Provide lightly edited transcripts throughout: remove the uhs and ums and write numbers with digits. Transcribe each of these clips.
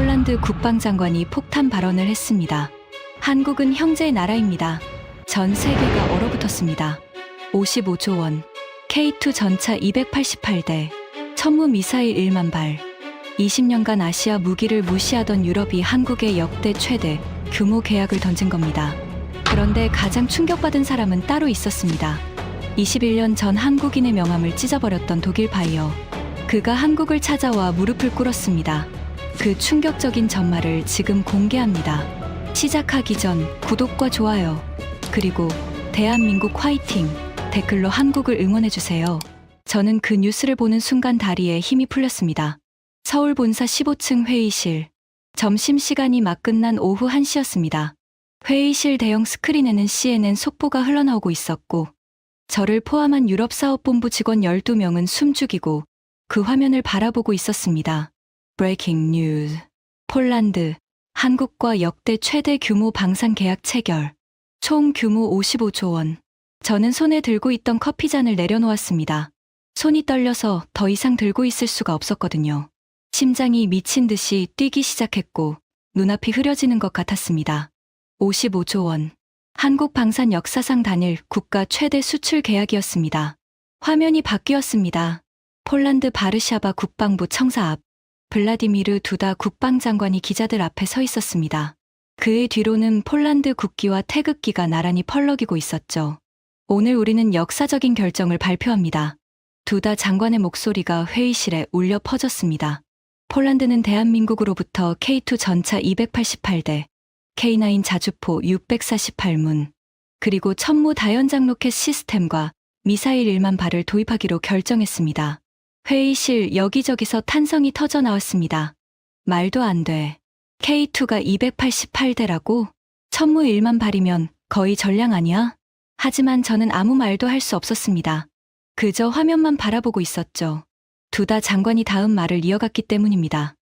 폴란드 국방장관이 폭탄 발언을 했습니다. 한국은 형제의 나라입니다. 전 세계가 얼어붙었습니다. 55조 원, K2 전차 288대, 천무 미사일 1만 발. 20년간 아시아 무기를 무시하던 유럽이 한국에 역대 최대 규모 계약을 던진 겁니다. 그런데 가장 충격받은 사람은 따로 있었습니다. 21년 전 한국인의 명함을 찢어버렸던 독일 바이어. 그가 한국을 찾아와 무릎을 꿇었습니다. 그 충격적인 전말을 지금 공개합니다. 시작하기 전 구독과 좋아요, 그리고 대한민국 화이팅 댓글로 한국을 응원해주세요. 저는 그 뉴스를 보는 순간 다리에 힘이 풀렸습니다. 서울 본사 15층 회의실. 점심시간이 막 끝난 오후 1시였습니다. 회의실 대형 스크린에는 CNN 속보가 흘러나오고 있었고, 저를 포함한 유럽사업본부 직원 12명은 숨죽이고 그 화면을 바라보고 있었습니다. 브레이킹 뉴스. 폴란드, 한국과 역대 최대 규모 방산 계약 체결. 총 규모 55조 원. 저는 손에 들고 있던 커피잔을 내려놓았습니다. 손이 떨려서 더 이상 들고 있을 수가 없었거든요. 심장이 미친 듯이 뛰기 시작했고 눈앞이 흐려지는 것 같았습니다. 55조 원. 한국 방산 역사상 단일 국가 최대 수출 계약이었습니다. 화면이 바뀌었습니다. 폴란드 바르샤바 국방부 청사 앞. 블라디미르 두다 국방장관이 기자들 앞에 서 있었습니다. 그의 뒤로는 폴란드 국기와 태극기가 나란히 펄럭이고 있었죠. 오늘 우리는 역사적인 결정을 발표합니다. 두다 장관의 목소리가 회의실에 울려 퍼졌습니다. 폴란드는 대한민국으로부터 K2 전차 288대, K9 자주포 648문, 그리고 천무 다연장 로켓 시스템과 미사일 1만 발을 도입하기로 결정했습니다. 회의실 여기저기서 탄성이 터져 나왔습니다. 말도 안 돼. K2가 288대라고? 천무 1만 발이면 거의 전량 아니야? 하지만 저는 아무 말도 할 수 없었습니다. 그저 화면만 바라보고 있었죠. 두다 장관이 다음 말을 이어갔기 때문입니다.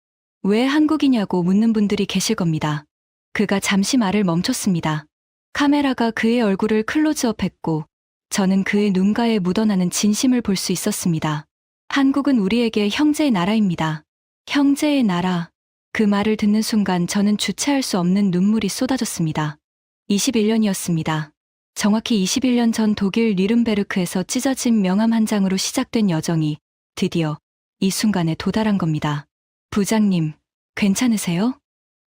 왜 한국이냐고 묻는 분들이 계실 겁니다. 그가 잠시 말을 멈췄습니다. 카메라가 그의 얼굴을 클로즈업했고 저는 그의 눈가에 묻어나는 진심을 볼 수 있었습니다. 한국은 우리에게 형제의 나라입니다. 형제의 나라. 그 말을 듣는 순간 저는 주체할 수 없는 눈물이 쏟아졌습니다. 21년이었습니다. 정확히 21년 전 독일 뉘른베르크에서 찢어진 명함 한 장으로 시작된 여정이 드디어 이 순간에 도달한 겁니다. 부장님, 괜찮으세요?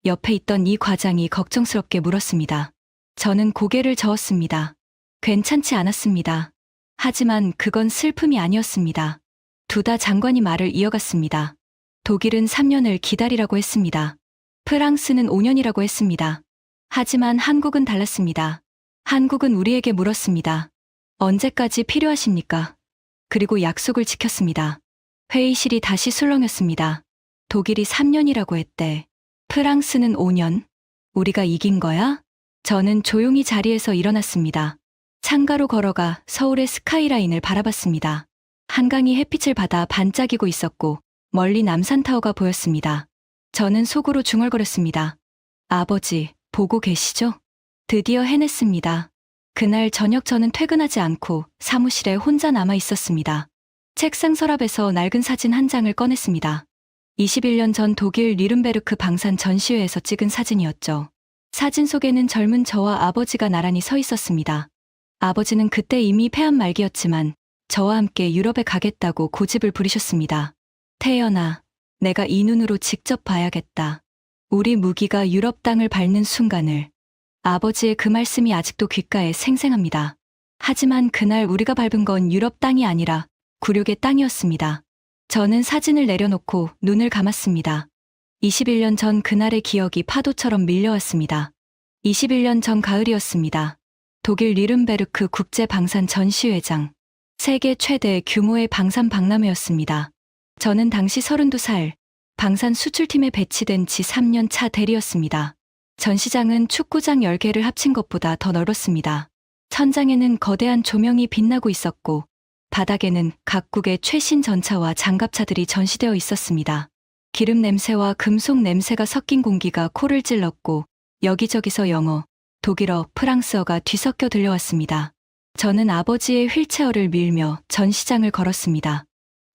옆에 있던 이 과장이 걱정스럽게 물었습니다. 저는 고개를 저었습니다. 괜찮지 않았습니다. 하지만 그건 슬픔이 아니었습니다. 두다 장관이 말을 이어갔습니다. 독일은 3년을 기다리라고 했습니다. 프랑스는 5년이라고 했습니다. 하지만 한국은 달랐습니다. 한국은 우리에게 물었습니다. 언제까지 필요하십니까? 그리고 약속을 지켰습니다. 회의실이 다시 술렁였습니다. 독일이 3년이라고 했대. 프랑스는 5년? 우리가 이긴 거야? 저는 조용히 자리에서 일어났습니다. 창가로 걸어가 서울의 스카이라인을 바라봤습니다. 한강이 햇빛을 받아 반짝이고 있었고 멀리 남산타워가 보였습니다. 저는 속으로 중얼거렸습니다. 아버지, 보고 계시죠? 드디어 해냈습니다. 그날 저녁 저는 퇴근하지 않고 사무실에 혼자 남아 있었습니다. 책상 서랍에서 낡은 사진 한 장을 꺼냈습니다. 21년 전 독일 뉘른베르크 방산 전시회에서 찍은 사진이었죠. 사진 속에는 젊은 저와 아버지가 나란히 서 있었습니다. 아버지는 그때 이미 폐암 말기였지만 저와 함께 유럽에 가겠다고 고집을 부리셨습니다. 태연아, 내가 이 눈으로 직접 봐야겠다. 우리 무기가 유럽 땅을 밟는 순간을. 아버지의 그 말씀이 아직도 귓가에 생생합니다. 하지만 그날 우리가 밟은 건 유럽 땅이 아니라 굴욕의 땅이었습니다. 저는 사진을 내려놓고 눈을 감았습니다. 21년 전 그날의 기억이 파도처럼 밀려왔습니다. 21년 전 가을이었습니다. 독일 뉘른베르크 국제방산 전시회장. 세계 최대 규모의 방산 박람회였습니다. 저는 당시 32살, 방산 수출팀에 배치된 지 3년 차 대리였습니다. 전시장은 축구장 10개를 합친 것보다 더 넓었습니다. 천장에는 거대한 조명이 빛나고 있었고 바닥에는 각국의 최신 전차와 장갑차들이 전시되어 있었습니다. 기름 냄새와 금속 냄새가 섞인 공기가 코를 찔렀고 여기저기서 영어, 독일어, 프랑스어가 뒤섞여 들려왔습니다. 저는 아버지의 휠체어를 밀며 전시장을 걸었습니다.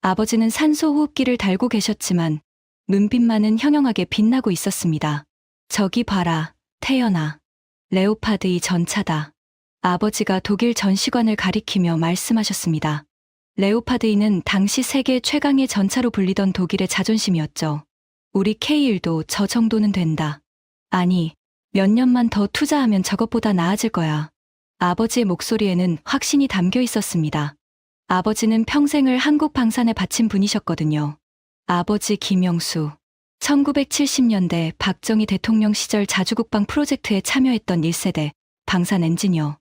아버지는 산소 호흡기를 달고 계셨지만 눈빛만은 형형하게 빛나고 있었습니다. 저기 봐라, 태연아. 레오파드 2 전차다. 아버지가 독일 전시관을 가리키며 말씀하셨습니다. 레오파드 2는 당시 세계 최강의 전차로 불리던 독일의 자존심이었죠. 우리 K1도 저 정도는 된다. 아니, 몇 년만 더 투자하면 저것보다 나아질 거야. 아버지의 목소리에는 확신이 담겨 있었습니다. 아버지는 평생을 한국 방산에 바친 분이셨거든요. 아버지 김영수. 1970년대 박정희 대통령 시절 자주국방 프로젝트에 참여했던 1세대 방산 엔지니어.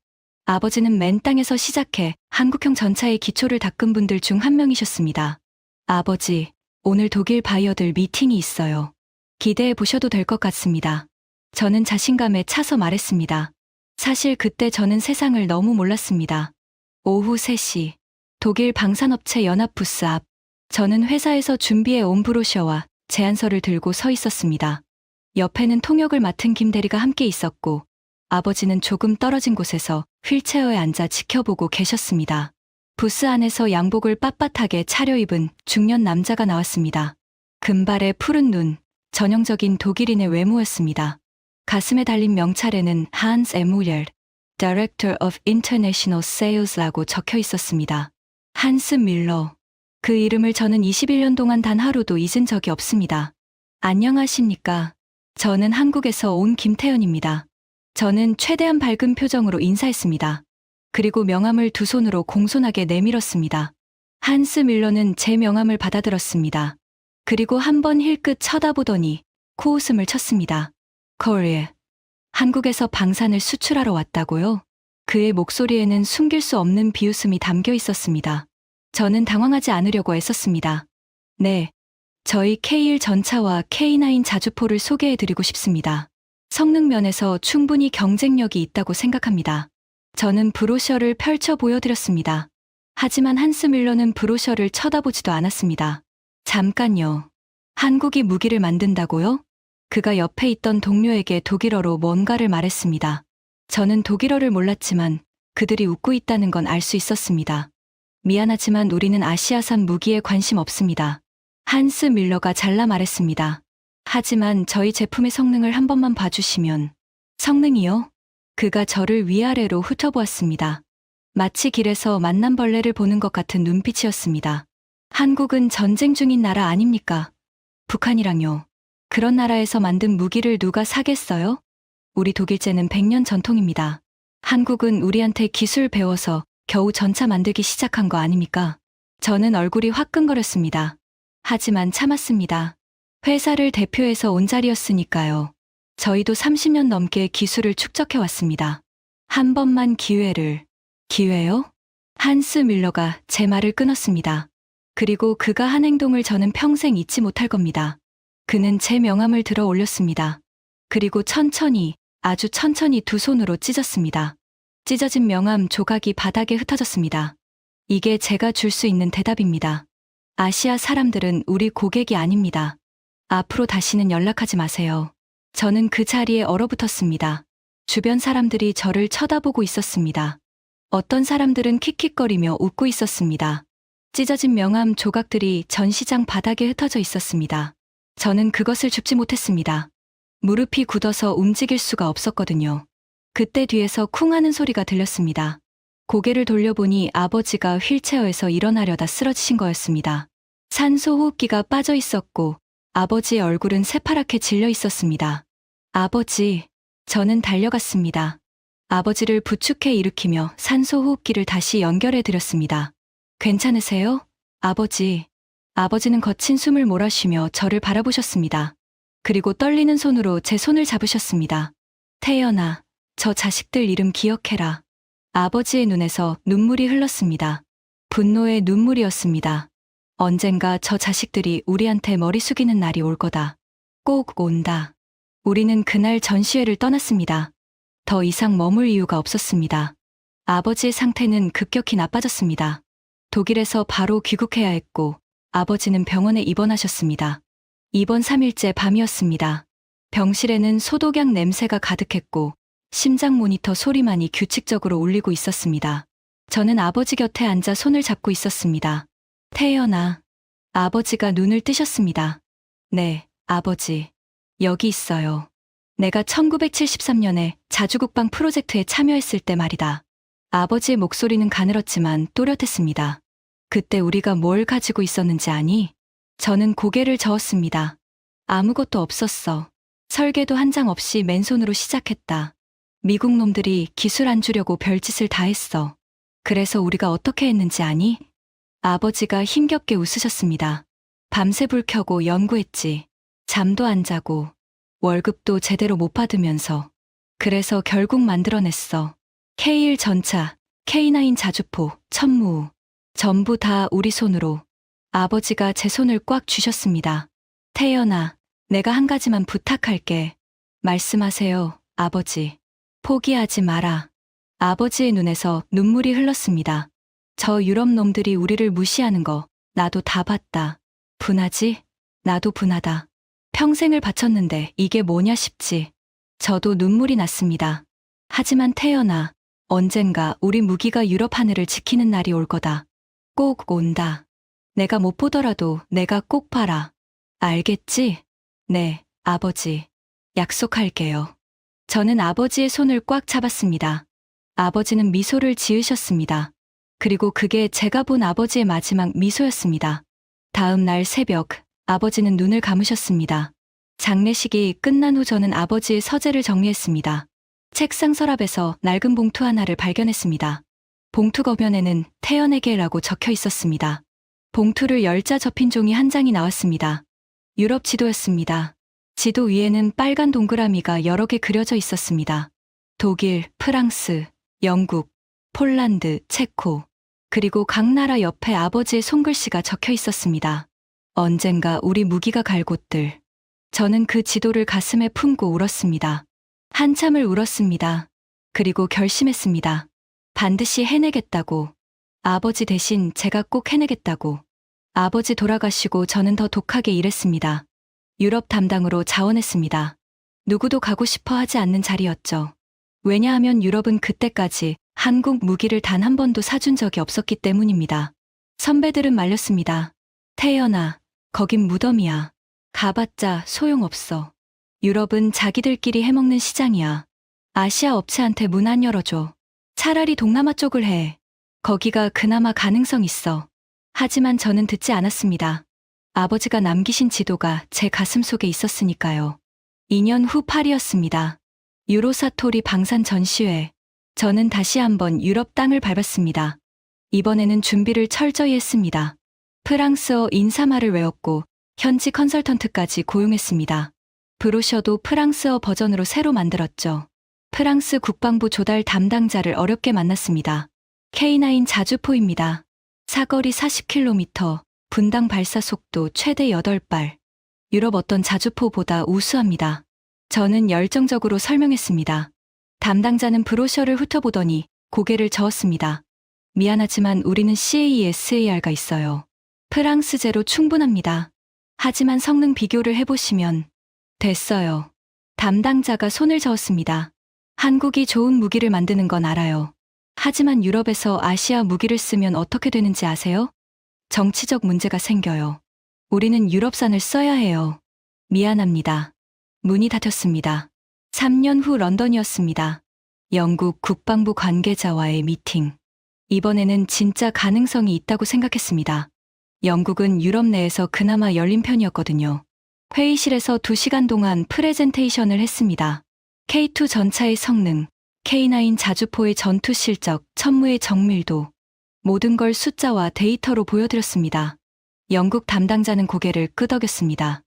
아버지는 맨 땅에서 시작해 한국형 전차의 기초를 닦은 분들 중 한 명이셨습니다. 아버지, 오늘 독일 바이어들 미팅이 있어요. 기대해 보셔도 될 것 같습니다. 저는 자신감에 차서 말했습니다. 사실 그때 저는 세상을 너무 몰랐습니다. 오후 3시, 독일 방산업체 연합 부스 앞, 저는 회사에서 준비해 온 브로셔와 제안서를 들고 서 있었습니다. 옆에는 통역을 맡은 김 대리가 함께 있었고, 아버지는 조금 떨어진 곳에서 휠체어에 앉아 지켜보고 계셨습니다. 부스 안에서 양복을 빳빳하게 차려입은 중년 남자가 나왔습니다. 금발에 푸른 눈, 전형적인 독일인의 외모였습니다. 가슴에 달린 명찰에는 한스 에무열, Director of International Sales라고 적혀 있었습니다. 한스 밀러. 그 이름을 저는 21년 동안 단 하루도 잊은 적이 없습니다. 안녕하십니까. 저는 한국에서 온 김태연입니다. 저는 최대한 밝은 표정으로 인사했습니다. 그리고 명함을 두 손으로 공손하게 내밀었습니다. 한스 밀러는 제 명함을 받아들었습니다. 그리고 한번 힐끗 쳐다보더니 코웃음을 쳤습니다. 코리아. 한국에서 방산을 수출하러 왔다고요? 그의 목소리에는 숨길 수 없는 비웃음이 담겨 있었습니다. 저는 당황하지 않으려고 애썼습니다. 네, 저희 K1 전차와 K9 자주포를 소개해드리고 싶습니다. 성능 면에서 충분히 경쟁력이 있다고 생각합니다. 저는 브로셔를 펼쳐 보여드렸습니다. 하지만 한스 밀러는 브로셔를 쳐다보지도 않았습니다. 잠깐요. 한국이 무기를 만든다고요? 그가 옆에 있던 동료에게 독일어로 뭔가를 말했습니다. 저는 독일어를 몰랐지만 그들이 웃고 있다는 건 알 수 있었습니다. 미안하지만 우리는 아시아산 무기에 관심 없습니다. 한스 밀러가 잘라 말했습니다. 하지만 저희 제품의 성능을 한 번만 봐주시면. 성능이요? 그가 저를 위아래로 훑어보았습니다. 마치 길에서 만난 벌레를 보는 것 같은 눈빛이었습니다. 한국은 전쟁 중인 나라 아닙니까? 북한이랑요. 그런 나라에서 만든 무기를 누가 사겠어요? 우리 독일제는 100년 전통입니다. 한국은 우리한테 기술 배워서 겨우 전차 만들기 시작한 거 아닙니까? 저는 얼굴이 화끈거렸습니다. 하지만 참았습니다. 회사를 대표해서 온 자리였으니까요. 저희도 30년 넘게 기술을 축적해왔습니다. 한 번만 기회를. 기회요? 한스 밀러가 제 말을 끊었습니다. 그리고 그가 한 행동을 저는 평생 잊지 못할 겁니다. 그는 제 명함을 들어 올렸습니다. 그리고 천천히, 아주 천천히 두 손으로 찢었습니다. 찢어진 명함 조각이 바닥에 흩어졌습니다. 이게 제가 줄 수 있는 대답입니다. 아시아 사람들은 우리 고객이 아닙니다. 앞으로 다시는 연락하지 마세요. 저는 그 자리에 얼어붙었습니다. 주변 사람들이 저를 쳐다보고 있었습니다. 어떤 사람들은 킥킥거리며 웃고 있었습니다. 찢어진 명함 조각들이 전시장 바닥에 흩어져 있었습니다. 저는 그것을 줍지 못했습니다. 무릎이 굳어서 움직일 수가 없었거든요. 그때 뒤에서 쿵 하는 소리가 들렸습니다. 고개를 돌려보니 아버지가 휠체어에서 일어나려다 쓰러지신 거였습니다. 산소 호흡기가 빠져 있었고 아버지의 얼굴은 새파랗게 질려 있었습니다. 아버지, 저는 달려갔습니다. 아버지를 부축해 일으키며 산소 호흡기를 다시 연결해 드렸습니다. 괜찮으세요? 아버지. 아버지는 거친 숨을 몰아쉬며 저를 바라보셨습니다. 그리고 떨리는 손으로 제 손을 잡으셨습니다. 태연아, 저 자식들 이름 기억해라. 아버지의 눈에서 눈물이 흘렀습니다. 분노의 눈물이었습니다. 언젠가 저 자식들이 우리한테 머리 숙이는 날이 올 거다. 꼭 온다. 우리는 그날 전시회를 떠났습니다. 더 이상 머물 이유가 없었습니다. 아버지의 상태는 급격히 나빠졌습니다. 독일에서 바로 귀국해야 했고 아버지는 병원에 입원하셨습니다. 입원 3일째 밤이었습니다. 병실에는 소독약 냄새가 가득했고 심장 모니터 소리만이 규칙적으로 울리고 있었습니다. 저는 아버지 곁에 앉아 손을 잡고 있었습니다. 태연아. 아버지가 눈을 뜨셨습니다. 네, 아버지. 여기 있어요. 내가 1973년에 자주국방 프로젝트에 참여했을 때 말이다. 아버지의 목소리는 가늘었지만 또렷했습니다. 그때 우리가 뭘 가지고 있었는지 아니? 저는 고개를 저었습니다. 아무것도 없었어. 설계도 한 장 없이 맨손으로 시작했다. 미국 놈들이 기술 안 주려고 별짓을 다 했어. 그래서 우리가 어떻게 했는지 아니? 아버지가 힘겹게 웃으셨습니다. 밤새 불 켜고 연구했지. 잠도 안 자고 월급도 제대로 못 받으면서. 그래서 결국 만들어냈어. K1 전차, K9 자주포, 천무. 전부 다 우리 손으로. 아버지가 제 손을 꽉 쥐셨습니다. 태연아, 내가 한 가지만 부탁할게. 말씀하세요, 아버지. 포기하지 마라. 아버지의 눈에서 눈물이 흘렀습니다. 저 유럽 놈들이 우리를 무시하는 거 나도 다 봤다. 분하지? 나도 분하다. 평생을 바쳤는데 이게 뭐냐 싶지. 저도 눈물이 났습니다. 하지만 태연아, 언젠가 우리 무기가 유럽 하늘을 지키는 날이 올 거다. 꼭 온다. 내가 못 보더라도 내가 꼭 봐라. 알겠지? 네, 아버지. 약속할게요. 저는 아버지의 손을 꽉 잡았습니다. 아버지는 미소를 지으셨습니다. 그리고 그게 제가 본 아버지의 마지막 미소였습니다. 다음 날 새벽, 아버지는 눈을 감으셨습니다. 장례식이 끝난 후 저는 아버지의 서재를 정리했습니다. 책상 서랍에서 낡은 봉투 하나를 발견했습니다. 봉투 겉면에는 태연에게라고 적혀 있었습니다. 봉투를 열자 접힌 종이 한 장이 나왔습니다. 유럽 지도였습니다. 지도 위에는 빨간 동그라미가 여러 개 그려져 있었습니다. 독일, 프랑스, 영국, 폴란드, 체코, 그리고 각 나라 옆에 아버지의 손글씨가 적혀 있었습니다. 언젠가 우리 무기가 갈 곳들. 저는 그 지도를 가슴에 품고 울었습니다. 한참을 울었습니다. 그리고 결심했습니다. 반드시 해내겠다고. 아버지 대신 제가 꼭 해내겠다고. 아버지 돌아가시고 저는 더 독하게 일했습니다. 유럽 담당으로 자원했습니다. 누구도 가고 싶어 하지 않는 자리였죠. 왜냐하면 유럽은 그때까지 한국 무기를 단 한 번도 사준 적이 없었기 때문입니다. 선배들은 말렸습니다. 태연아, 거긴 무덤이야. 가봤자 소용없어. 유럽은 자기들끼리 해먹는 시장이야. 아시아 업체한테 문 안 열어줘. 차라리 동남아 쪽을 해. 거기가 그나마 가능성 있어. 하지만 저는 듣지 않았습니다. 아버지가 남기신 지도가 제 가슴 속에 있었으니까요. 2년 후 파리였습니다. 유로사토리 방산 전시회. 저는 다시 한번 유럽 땅을 밟았습니다. 이번에는 준비를 철저히 했습니다. 프랑스어 인사말을 외웠고 현지 컨설턴트까지 고용했습니다. 브로셔도 프랑스어 버전으로 새로 만들었죠. 프랑스 국방부 조달 담당자를 어렵게 만났습니다. K9 자주포입니다. 사거리 40km, 분당 발사 속도 최대 8발. 유럽 어떤 자주포보다 우수합니다. 저는 열정적으로 설명했습니다. 담당자는 브로셔를 훑어보더니 고개를 저었습니다. 미안하지만 우리는 CASAR가 있어요. 프랑스제로 충분합니다. 하지만 성능 비교를 해보시면 됐어요. 담당자가 손을 저었습니다. 한국이 좋은 무기를 만드는 건 알아요. 하지만 유럽에서 아시아 무기를 쓰면 어떻게 되는지 아세요? 정치적 문제가 생겨요. 우리는 유럽산을 써야 해요. 미안합니다. 문이 닫혔습니다. 3년 후 런던이었습니다. 영국 국방부 관계자와의 미팅. 이번에는 진짜 가능성이 있다고 생각했습니다. 영국은 유럽 내에서 그나마 열린 편이었거든요. 회의실에서 2시간 동안 프레젠테이션을 했습니다. K2 전차의 성능, K9 자주포의 전투 실적, 천무의 정밀도, 모든 걸 숫자와 데이터로 보여드렸습니다. 영국 담당자는 고개를 끄덕였습니다.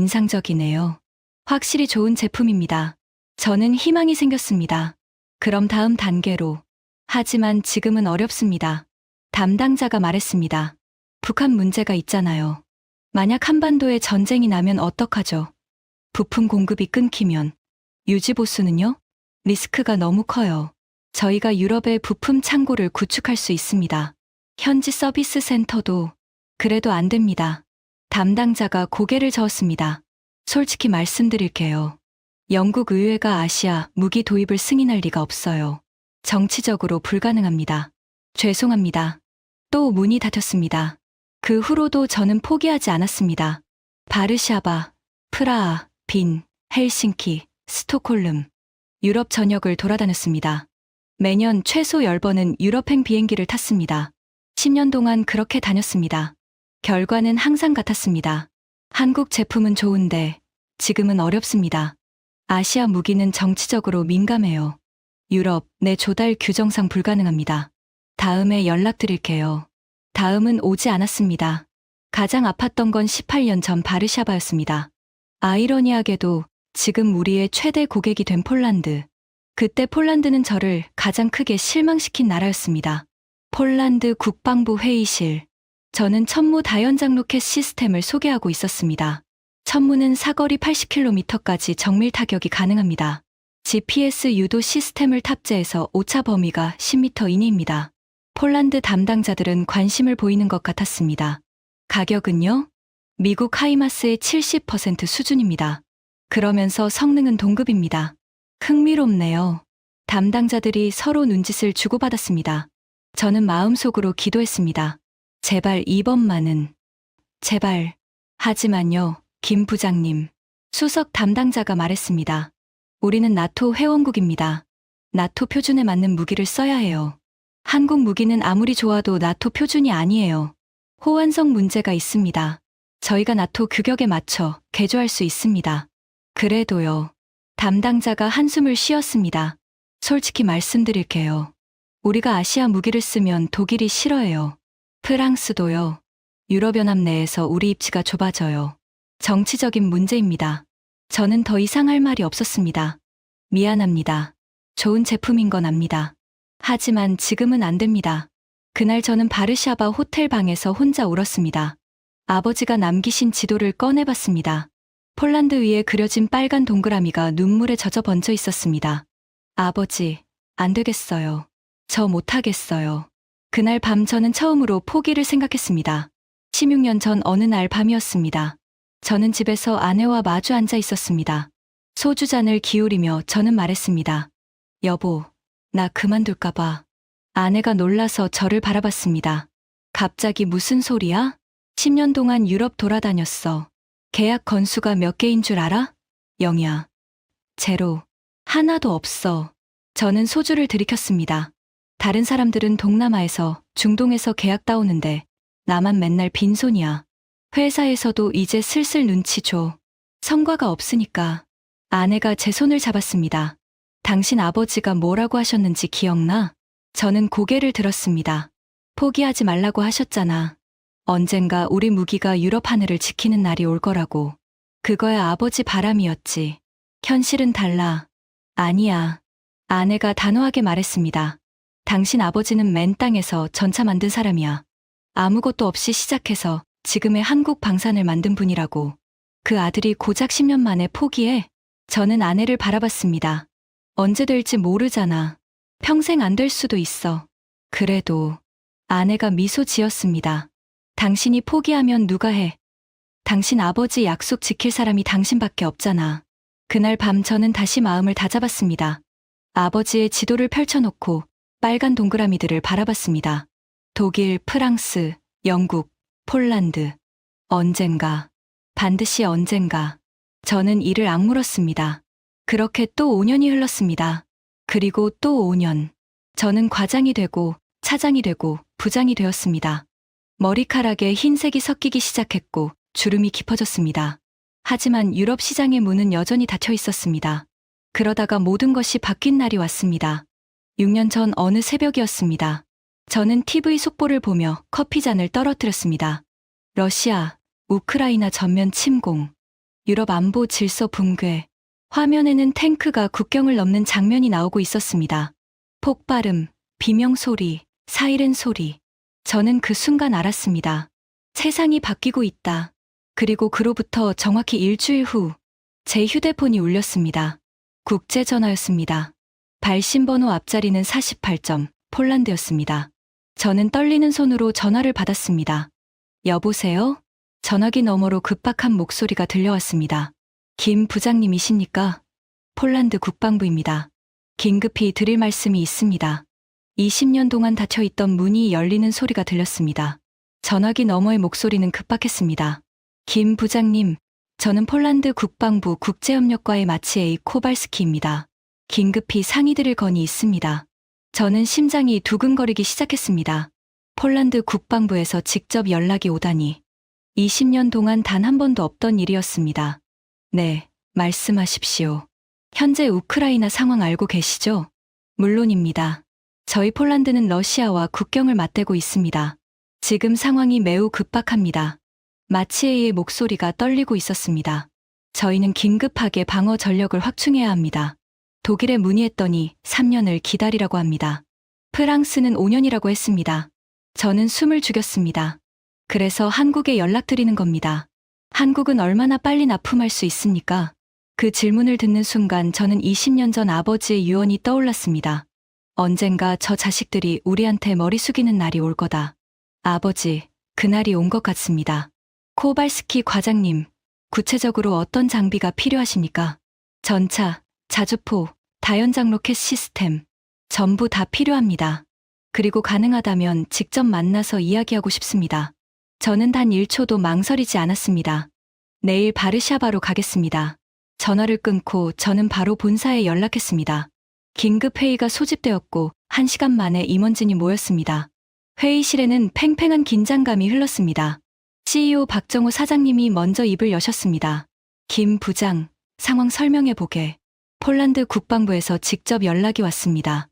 인상적이네요. 확실히 좋은 제품입니다. 저는 희망이 생겼습니다. 그럼 다음 단계로. 하지만 지금은 어렵습니다. 담당자가 말했습니다. 북한 문제가 있잖아요. 만약 한반도에 전쟁이 나면 어떡하죠? 부품 공급이 끊기면. 유지보수는요? 리스크가 너무 커요. 저희가 유럽의 부품 창고를 구축할 수 있습니다. 현지 서비스 센터도. 그래도 안 됩니다. 담당자가 고개를 저었습니다. 솔직히 말씀드릴게요. 영국 의회가 아시아 무기 도입을 승인할 리가 없어요. 정치적으로 불가능합니다. 죄송합니다. 또 문이 닫혔습니다. 그 후로도 저는 포기하지 않았습니다. 바르샤바, 프라하, 빈, 헬싱키, 스톡홀름, 유럽 전역을 돌아다녔습니다. 매년 최소 10번은 유럽행 비행기를 탔습니다. 10년 동안 그렇게 다녔습니다. 결과는 항상 같았습니다. 한국 제품은 좋은데 지금은 어렵습니다. 아시아 무기는 정치적으로 민감해요. 유럽 내 조달 규정상 불가능합니다. 다음에 연락드릴게요. 다음은 오지 않았습니다. 가장 아팠던 건 18년 전 바르샤바였습니다. 아이러니하게도 지금 우리의 최대 고객이 된 폴란드. 그때 폴란드는 저를 가장 크게 실망시킨 나라였습니다. 폴란드 국방부 회의실. 저는 천무 다연장 로켓 시스템을 소개하고 있었습니다. 천무는 사거리 80km까지 정밀 타격이 가능합니다. GPS 유도 시스템을 탑재해서 오차 범위가 10m 이내입니다. 폴란드 담당자들은 관심을 보이는 것 같았습니다. 가격은요? 미국 하이마스의 70% 수준입니다. 그러면서 성능은 동급입니다. 흥미롭네요. 담당자들이 서로 눈짓을 주고받았습니다. 저는 마음속으로 기도했습니다. 제발 이번만은. 제발. 하지만요, 김 부장님. 수석 담당자가 말했습니다. 우리는 나토 회원국입니다. 나토 표준에 맞는 무기를 써야 해요. 한국 무기는 아무리 좋아도 나토 표준이 아니에요. 호환성 문제가 있습니다. 저희가 나토 규격에 맞춰 개조할 수 있습니다. 그래도요. 담당자가 한숨을 쉬었습니다. 솔직히 말씀드릴게요. 우리가 아시아 무기를 쓰면 독일이 싫어해요. 프랑스도요. 유럽연합 내에서 우리 입지가 좁아져요. 정치적인 문제입니다. 저는 더 이상 할 말이 없었습니다. 미안합니다. 좋은 제품인 건 압니다. 하지만 지금은 안 됩니다. 그날 저는 바르샤바 호텔 방에서 혼자 울었습니다. 아버지가 남기신 지도를 꺼내봤습니다. 폴란드 위에 그려진 빨간 동그라미가 눈물에 젖어 번져 있었습니다. 아버지, 안 되겠어요. 저 못하겠어요. 그날 밤 저는 처음으로 포기를 생각했습니다. 16년 전 어느 날 밤이었습니다. 저는 집에서 아내와 마주 앉아 있었습니다. 소주잔을 기울이며 저는 말했습니다. 여보, 나 그만둘까봐. 아내가 놀라서 저를 바라봤습니다. 갑자기 무슨 소리야? 10년 동안 유럽 돌아다녔어. 계약 건수가 몇 개인 줄 알아? 0이야. 제로. 하나도 없어. 저는 소주를 들이켰습니다. 다른 사람들은 동남아에서, 중동에서 계약 따오는데 나만 맨날 빈손이야. 회사에서도 이제 슬슬 눈치 줘. 성과가 없으니까. 아내가 제 손을 잡았습니다. 당신 아버지가 뭐라고 하셨는지 기억나? 저는 고개를 들었습니다. 포기하지 말라고 하셨잖아. 언젠가 우리 무기가 유럽 하늘을 지키는 날이 올 거라고. 그거야 아버지 바람이었지. 현실은 달라. 아니야. 아내가 단호하게 말했습니다. 당신 아버지는 맨 땅에서 전차 만든 사람이야. 아무것도 없이 시작해서 지금의 한국 방산을 만든 분이라고. 그 아들이 고작 10년 만에 포기해? 저는 아내를 바라봤습니다. 언제 될지 모르잖아. 평생 안 될 수도 있어. 그래도. 아내가 미소 지었습니다. 당신이 포기하면 누가 해? 당신 아버지 약속 지킬 사람이 당신밖에 없잖아. 그날 밤 저는 다시 마음을 다잡았습니다. 아버지의 지도를 펼쳐놓고 빨간 동그라미들을 바라봤습니다. 독일, 프랑스, 영국, 폴란드. 언젠가. 반드시 언젠가. 저는 이를 악물었습니다. 그렇게 또 5년이 흘렀습니다. 그리고 또 5년. 저는 과장이 되고, 차장이 되고, 부장이 되었습니다. 머리카락에 흰색이 섞이기 시작했고, 주름이 깊어졌습니다. 하지만 유럽 시장의 문은 여전히 닫혀 있었습니다. 그러다가 모든 것이 바뀐 날이 왔습니다. 6년 전 어느 새벽이었습니다. 저는 TV 속보를 보며 커피잔을 떨어뜨렸습니다. 러시아, 우크라이나 전면 침공, 유럽 안보 질서 붕괴. 화면에는 탱크가 국경을 넘는 장면이 나오고 있었습니다. 폭발음, 비명 소리, 사이렌 소리. 저는 그 순간 알았습니다. 세상이 바뀌고 있다. 그리고 그로부터 정확히 일주일 후, 제 휴대폰이 울렸습니다. 국제전화였습니다. 발신번호 앞자리는 48점, 폴란드였습니다. 저는 떨리는 손으로 전화를 받았습니다. 여보세요? 전화기 너머로 급박한 목소리가 들려왔습니다. 김 부장님이십니까? 폴란드 국방부입니다. 긴급히 드릴 말씀이 있습니다. 20년 동안 닫혀있던 문이 열리는 소리가 들렸습니다. 전화기 너머의 목소리는 급박했습니다. 김 부장님, 저는 폴란드 국방부 국제협력과의 마치에이 코발스키입니다. 긴급히 상의드릴 건이 있습니다. 저는 심장이 두근거리기 시작했습니다. 폴란드 국방부에서 직접 연락이 오다니. 20년 동안 단 한 번도 없던 일이었습니다. 네, 말씀하십시오. 현재 우크라이나 상황 알고 계시죠? 물론입니다. 저희 폴란드는 러시아와 국경을 맞대고 있습니다. 지금 상황이 매우 급박합니다. 마치에이의 목소리가 떨리고 있었습니다. 저희는 긴급하게 방어 전력을 확충해야 합니다. 독일에 문의했더니 3년을 기다리라고 합니다. 프랑스는 5년이라고 했습니다. 저는 숨을 죽였습니다. 그래서 한국에 연락드리는 겁니다. 한국은 얼마나 빨리 납품할 수 있습니까? 그 질문을 듣는 순간 저는 20년 전 아버지의 유언이 떠올랐습니다. 언젠가 저 자식들이 우리한테 머리 숙이는 날이 올 거다. 아버지, 그날이 온 것 같습니다. 코발스키 과장님, 구체적으로 어떤 장비가 필요하십니까? 전차, 자주포, 다연장 로켓 시스템, 전부 다 필요합니다. 그리고 가능하다면 직접 만나서 이야기하고 싶습니다. 저는 단 1초도 망설이지 않았습니다. 내일 바르샤바로 가겠습니다. 전화를 끊고 저는 바로 본사에 연락했습니다. 긴급 회의가 소집되었고 1시간 만에 임원진이 모였습니다. 회의실에는 팽팽한 긴장감이 흘렀습니다. CEO 박정호 사장님이 먼저 입을 여셨습니다. 김 부장, 상황 설명해보게. 폴란드 국방부에서 직접 연락이 왔습니다.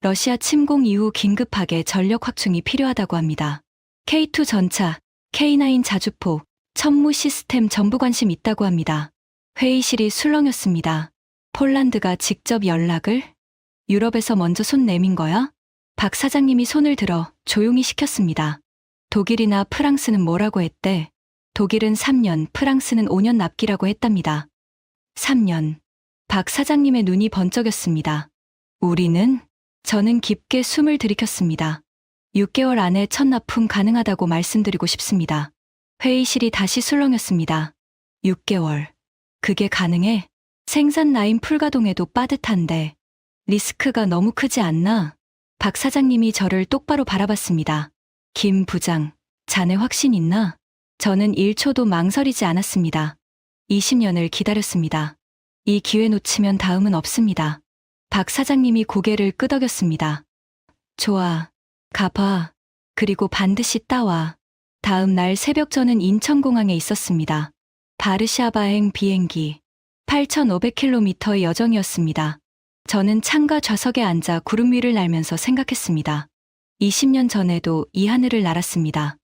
러시아 침공 이후 긴급하게 전력 확충이 필요하다고 합니다. K2 전차, K9 자주포, 천무 시스템 전부 관심 있다고 합니다. 회의실이 술렁였습니다. 폴란드가 직접 연락을? 유럽에서 먼저 손 내민 거야? 박 사장님이 손을 들어 조용히 시켰습니다. 독일이나 프랑스는 뭐라고 했대? 독일은 3년, 프랑스는 5년 납기라고 했답니다. 3년. 박 사장님의 눈이 번쩍였습니다. 우리는? 저는 깊게 숨을 들이켰습니다. 6개월 안에 첫 납품 가능하다고 말씀드리고 싶습니다. 회의실이 다시 술렁였습니다. 6개월. 그게 가능해? 생산 라인 풀가동에도 빠듯한데. 리스크가 너무 크지 않나? 박 사장님이 저를 똑바로 바라봤습니다. 김 부장, 자네 확신 있나? 저는 1초도 망설이지 않았습니다. 20년을 기다렸습니다. 이 기회 놓치면 다음은 없습니다. 박 사장님이 고개를 끄덕였습니다. 좋아. 가봐. 그리고 반드시 따와. 다음 날 새벽 저는 인천공항에 있었습니다. 바르샤바행 비행기. 8,500km의 여정이었습니다. 저는 창가 좌석에 앉아 구름 위를 날면서 생각했습니다. 20년 전에도 이 하늘을 날았습니다.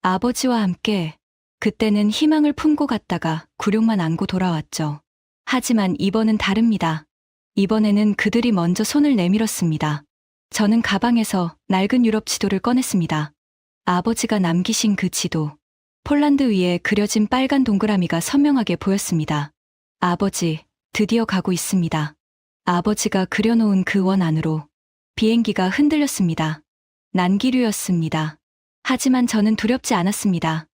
아버지와 함께. 그때는 희망을 품고 갔다가 굴욕만 안고 돌아왔죠. 하지만 이번은 다릅니다. 이번에는 그들이 먼저 손을 내밀었습니다. 저는 가방에서 낡은 유럽 지도를 꺼냈습니다. 아버지가 남기신 그 지도. 폴란드 위에 그려진 빨간 동그라미가 선명하게 보였습니다. 아버지, 드디어 가고 있습니다. 아버지가 그려놓은 그 원 안으로 비행기가 흔들렸습니다. 난기류였습니다. 하지만 저는 두렵지 않았습니다.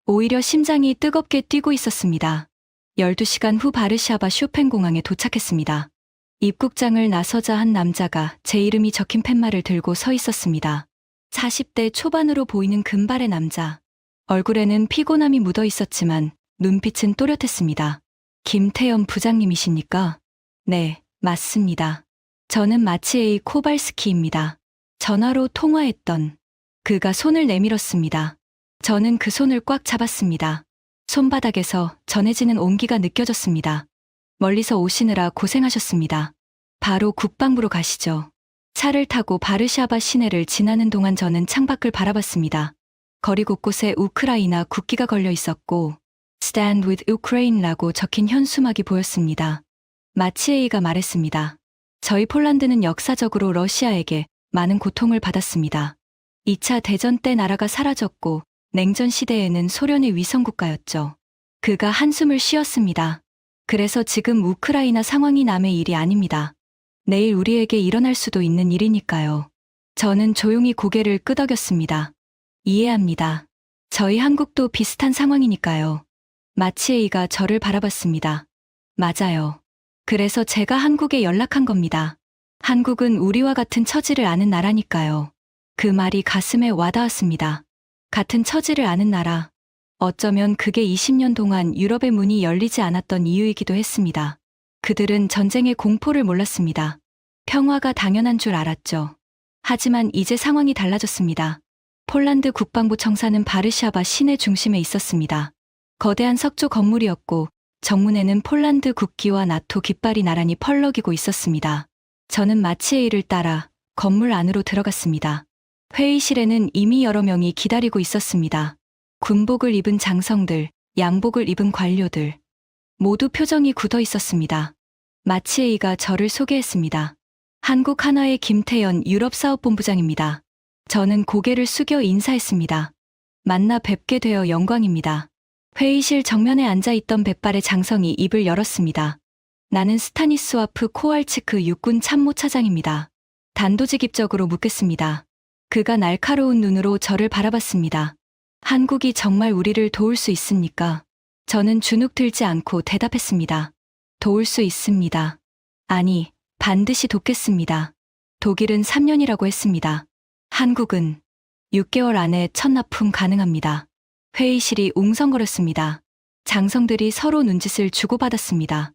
오히려 심장이 뜨겁게 뛰고 있었습니다. 12시간 후 바르샤바 쇼팽공항에 도착했습니다. 입국장을 나서자 한 남자가 제 이름이 적힌 팻말을 들고 서 있었습니다. 40대 초반으로 보이는 금발의 남자. 얼굴에는 피곤함이 묻어 있었지만 눈빛은 또렷했습니다. 김태현 부장님이십니까? 네, 맞습니다. 저는 마치에이 코발스키입니다. 전화로 통화했던 그가 손을 내밀었습니다. 저는 그 손을 꽉 잡았습니다. 손바닥에서 전해지는 온기가 느껴졌습니다. 멀리서 오시느라 고생하셨습니다. 바로 국방부로 가시죠. 차를 타고 바르샤바 시내를 지나는 동안 저는 창밖을 바라봤습니다. 거리 곳곳에 우크라이나 국기가 걸려 있었고 Stand with Ukraine라고 적힌 현수막이 보였습니다. 마치에이가 말했습니다. 저희 폴란드는 역사적으로 러시아에게 많은 고통을 받았습니다. 2차 대전 때 나라가 사라졌고 냉전 시대에는 소련의 위성국가였죠. 그가 한숨을 쉬었습니다. 그래서 지금 우크라이나 상황이 남의 일이 아닙니다. 내일 우리에게 일어날 수도 있는 일이니까요. 저는 조용히 고개를 끄덕였습니다. 이해합니다. 저희 한국도 비슷한 상황이니까요. 마치에이가 저를 바라봤습니다. 맞아요. 그래서 제가 한국에 연락한 겁니다. 한국은 우리와 같은 처지를 아는 나라니까요. 그 말이 가슴에 와닿았습니다. 같은 처지를 아는 나라. 어쩌면 그게 20년 동안 유럽의 문이 열리지 않았던 이유이기도 했습니다. 그들은 전쟁의 공포를 몰랐습니다. 평화가 당연한 줄 알았죠. 하지만 이제 상황이 달라졌습니다. 폴란드 국방부 청사는 바르샤바 시내 중심에 있었습니다. 거대한 석조 건물이었고 정문에는 폴란드 국기와 나토 깃발이 나란히 펄럭이고 있었습니다. 저는 마치에이를 따라 건물 안으로 들어갔습니다. 회의실에는 이미 여러 명이 기다리고 있었습니다. 군복을 입은 장성들, 양복을 입은 관료들. 모두 표정이 굳어 있었습니다. 마치에이가 저를 소개했습니다. 한국 한화의 김태연 유럽사업본부장입니다. 저는 고개를 숙여 인사했습니다. 만나 뵙게 되어 영광입니다. 회의실 정면에 앉아있던 백발의 장성이 입을 열었습니다. 나는 스타니스와프 코왈츠크 육군 참모차장입니다. 단도직입적으로 묻겠습니다. 그가 날카로운 눈으로 저를 바라봤습니다. 한국이 정말 우리를 도울 수 있습니까? 저는 주눅 들지 않고 대답했습니다. 도울 수 있습니다. 아니, 반드시 돕겠습니다. 독일은 3년이라고 했습니다. 한국은 6개월 안에 첫 납품 가능합니다. 회의실이 웅성거렸습니다. 장성들이 서로 눈짓을 주고받았습니다.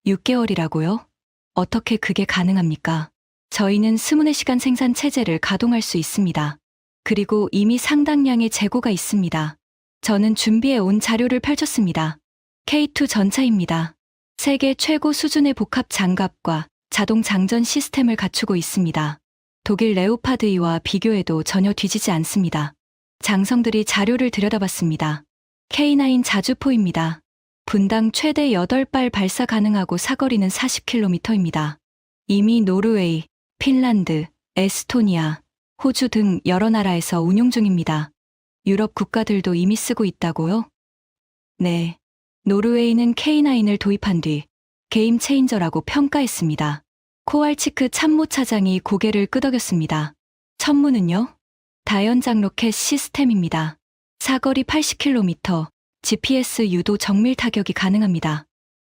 6개월이라고요? 어떻게 그게 가능합니까? 저희는 24시간 생산 체제를 가동할 수 있습니다. 그리고 이미 상당량의 재고가 있습니다. 저는 준비해 온 자료를 펼쳤습니다. K2 전차입니다. 세계 최고 수준의 복합 장갑과 자동 장전 시스템을 갖추고 있습니다. 독일 레오파드 2와 비교해도 전혀 뒤지지 않습니다. 장성들이 자료를 들여다봤습니다. K9 자주포입니다. 분당 최대 8발 발사 가능하고 사거리는 40km입니다. 이미 노르웨이, 핀란드, 에스토니아, 호주 등 여러 나라에서 운용 중입니다. 유럽 국가들도 이미 쓰고 있다고요? 네. 노르웨이는 K9을 도입한 뒤 게임 체인저라고 평가했습니다. 코왈치크 참모차장이 고개를 끄덕였습니다. 천무는요? 다연장 로켓 시스템입니다. 사거리 80km, GPS 유도 정밀 타격이 가능합니다.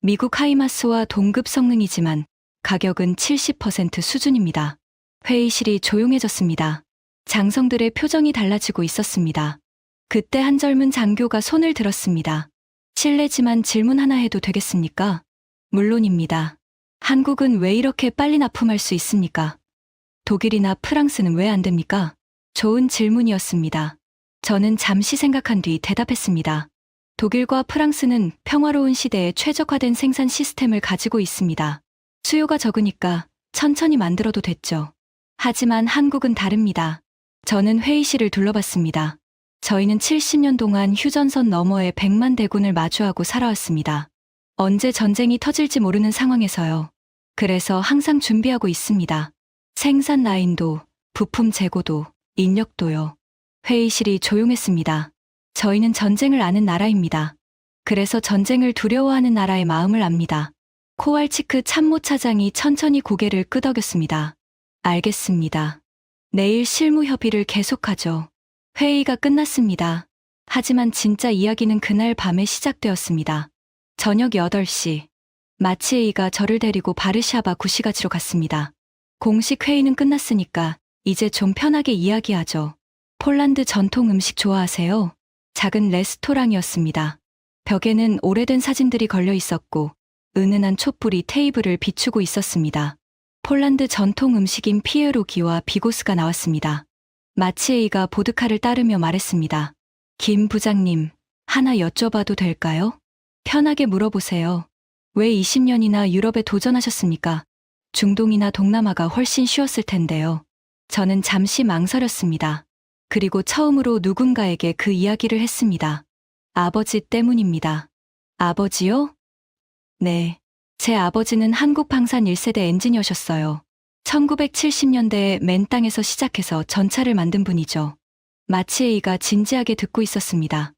미국 하이마스와 동급 성능이지만 가격은 70% 수준입니다. 회의실이 조용해졌습니다. 장성들의 표정이 달라지고 있었습니다. 그때 한 젊은 장교가 손을 들었습니다. 실례지만 질문 하나 해도 되겠습니까? 물론입니다. 한국은 왜 이렇게 빨리 납품할 수 있습니까? 독일이나 프랑스는 왜 안 됩니까? 좋은 질문이었습니다. 저는 잠시 생각한 뒤 대답했습니다. 독일과 프랑스는 평화로운 시대에 최적화된 생산 시스템을 가지고 있습니다. 수요가 적으니까 천천히 만들어도 됐죠. 하지만 한국은 다릅니다. 저는 회의실을 둘러봤습니다. 저희는 70년 동안 휴전선 너머의 100만 대군을 마주하고 살아왔습니다. 언제 전쟁이 터질지 모르는 상황에서요. 그래서 항상 준비하고 있습니다. 생산 라인도, 부품 재고도, 인력도요. 회의실이 조용했습니다. 저희는 전쟁을 아는 나라입니다. 그래서 전쟁을 두려워하는 나라의 마음을 압니다. 코왈치크 참모차장이 천천히 고개를 끄덕였습니다. 알겠습니다. 내일 실무 협의를 계속하죠. 회의가 끝났습니다. 하지만 진짜 이야기는 그날 밤에 시작되었습니다. 저녁 8시. 마치에이가 저를 데리고 바르샤바 구시가지로 갔습니다. 공식 회의는 끝났으니까 이제 좀 편하게 이야기하죠. 폴란드 전통 음식 좋아하세요? 작은 레스토랑이었습니다. 벽에는 오래된 사진들이 걸려 있었고 은은한 촛불이 테이블을 비추고 있었습니다. 폴란드 전통 음식인 피에로기와 비고스가 나왔습니다. 마치에이가 보드카를 따르며 말했습니다. 김 부장님, 하나 여쭤봐도 될까요? 편하게 물어보세요. 왜 20년이나 유럽에 도전하셨습니까? 중동이나 동남아가 훨씬 쉬웠을 텐데요. 저는 잠시 망설였습니다. 그리고 처음으로 누군가에게 그 이야기를 했습니다. 아버지 때문입니다. 아버지요? 네. 제 아버지는 한국 방산 1세대 엔지니어셨어요. 1970년대에 맨 땅에서 시작해서 전차를 만든 분이죠. 마치에이가 진지하게 듣고 있었습니다.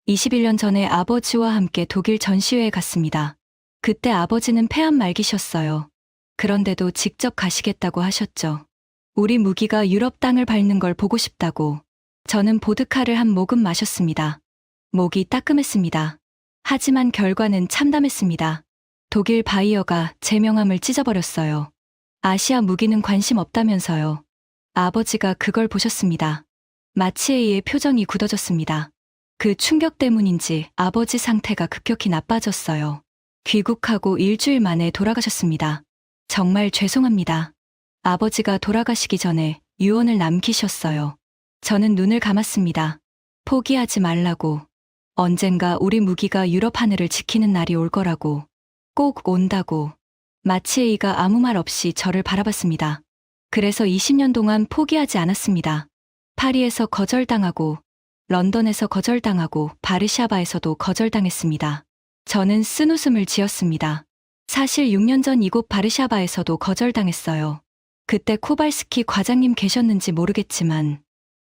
21년 전에 아버지와 함께 독일 전시회에 갔습니다. 그때 아버지는 폐암 말기셨어요. 그런데도 직접 가시겠다고 하셨죠. 우리 무기가 유럽 땅을 밟는 걸 보고 싶다고. 저는 보드카를 한 모금 마셨습니다. 목이 따끔했습니다. 하지만 결과는 참담했습니다. 독일 바이어가 제 명함을 찢어버렸어요. 아시아 무기는 관심 없다면서요. 아버지가 그걸 보셨습니다. 마치에이의 표정이 굳어졌습니다. 그 충격 때문인지 아버지 상태가 급격히 나빠졌어요. 귀국하고 일주일 만에 돌아가셨습니다. 정말 죄송합니다. 아버지가 돌아가시기 전에 유언을 남기셨어요. 저는 눈을 감았습니다. 포기하지 말라고. 언젠가 우리 무기가 유럽 하늘을 지키는 날이 올 거라고. 꼭 온다고. 마치에이가 아무 말 없이 저를 바라봤습니다. 그래서 20년 동안 포기하지 않았습니다. 파리에서 거절당하고, 런던에서 거절당하고, 바르샤바에서도 거절당했습니다. 저는 쓴웃음을 지었습니다. 사실 6년 전 이곳 바르샤바에서도 거절당했어요. 그때 코발스키 과장님 계셨는지 모르겠지만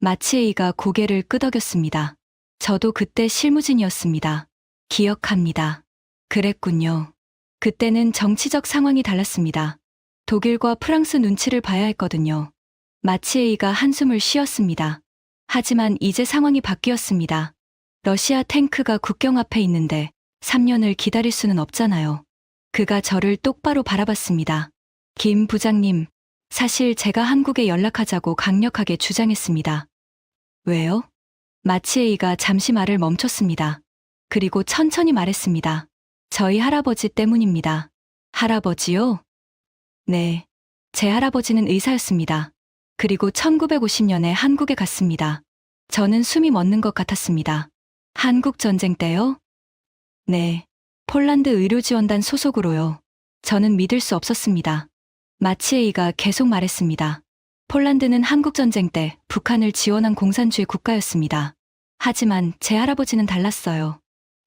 마치에이가 고개를 끄덕였습니다. 저도 그때 실무진이었습니다. 기억합니다. 그랬군요. 그때는 정치적 상황이 달랐습니다. 독일과 프랑스 눈치를 봐야 했거든요. 마치에이가 한숨을 쉬었습니다. 하지만 이제 상황이 바뀌었습니다. 러시아 탱크가 국경 앞에 있는데 3년을 기다릴 수는 없잖아요. 그가 저를 똑바로 바라봤습니다. 김 부장님, 사실 제가 한국에 연락하자고 강력하게 주장했습니다. 왜요? 마치에이가 잠시 말을 멈췄습니다. 그리고 천천히 말했습니다. 저희 할아버지 때문입니다. 할아버지요? 네. 제 할아버지는 의사였습니다. 그리고 1950년에 한국에 갔습니다. 저는 숨이 멎는 것 같았습니다. 한국 전쟁 때요? 네. 폴란드 의료지원단 소속으로요. 저는 믿을 수 없었습니다. 마치에이가 계속 말했습니다. 폴란드는 한국전쟁 때 북한을 지원한 공산주의 국가였습니다. 하지만 제 할아버지는 달랐어요.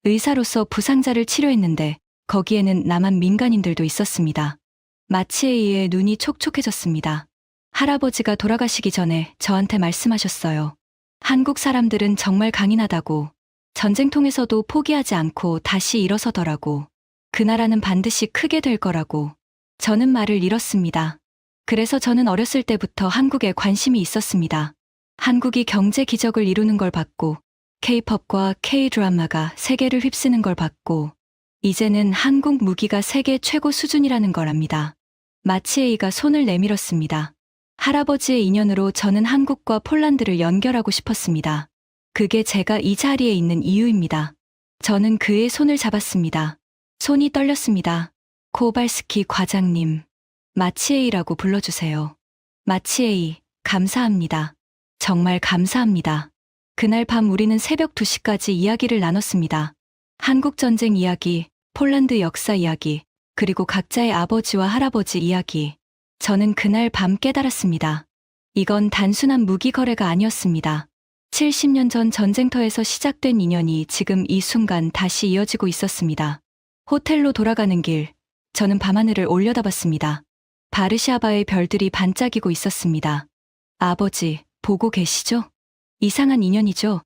의사로서 부상자를 치료했는데 거기에는 남한 민간인들도 있었습니다. 마치에이의 눈이 촉촉해졌습니다. 할아버지가 돌아가시기 전에 저한테 말씀하셨어요. 한국 사람들은 정말 강인하다고. 전쟁통에서도 포기하지 않고 다시 일어서더라고. 그 나라는 반드시 크게 될 거라고. 저는 말을 잃었습니다. 그래서 저는 어렸을 때부터 한국에 관심이 있었습니다. 한국이 경제 기적을 이루는 걸 봤고, K-팝과 K-드라마가 세계를 휩쓰는 걸 봤고, 이제는 한국 무기가 세계 최고 수준이라는 걸 압니다. 마치에이가 손을 내밀었습니다. 할아버지의 인연으로 저는 한국과 폴란드를 연결하고 싶었습니다. 그게 제가 이 자리에 있는 이유입니다. 저는 그의 손을 잡았습니다. 손이 떨렸습니다. 코발스키 과장님, 마치에이라고 불러주세요. 마치에이, 감사합니다. 정말 감사합니다. 그날 밤 우리는 새벽 2시까지 이야기를 나눴습니다. 한국전쟁 이야기, 폴란드 역사 이야기, 그리고 각자의 아버지와 할아버지 이야기. 저는 그날 밤 깨달았습니다. 이건 단순한 무기 거래가 아니었습니다. 70년 전 전쟁터에서 시작된 인연이 지금 이 순간 다시 이어지고 있었습니다. 호텔로 돌아가는 길, 저는 밤하늘을 올려다봤습니다. 바르샤바의 별들이 반짝이고 있었습니다. 아버지, 보고 계시죠? 이상한 인연이죠?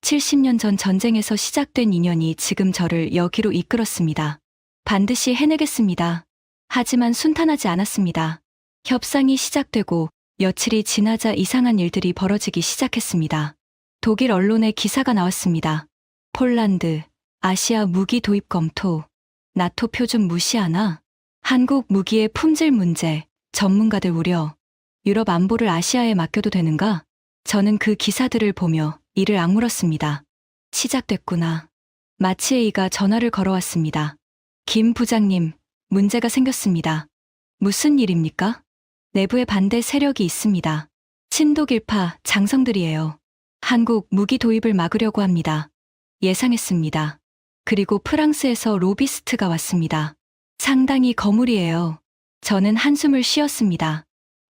70년 전 전쟁에서 시작된 인연이 지금 저를 여기로 이끌었습니다. 반드시 해내겠습니다. 하지만 순탄하지 않았습니다. 협상이 시작되고 며칠이 지나자 이상한 일들이 벌어지기 시작했습니다. 독일 언론에 기사가 나왔습니다. 폴란드, 아시아 무기 도입 검토, 나토 표준 무시하나? 한국 무기의 품질 문제, 전문가들 우려, 유럽 안보를 아시아에 맡겨도 되는가? 저는 그 기사들을 보며 이를 악물었습니다. 시작됐구나. 마치에이가 전화를 걸어왔습니다. 김 부장님, 문제가 생겼습니다. 무슨 일입니까? 내부에 반대 세력이 있습니다. 친독일파 장성들이에요. 한국 무기 도입을 막으려고 합니다. 예상했습니다. 그리고 프랑스에서 로비스트가 왔습니다. 상당히 거물이에요. 저는 한숨을 쉬었습니다.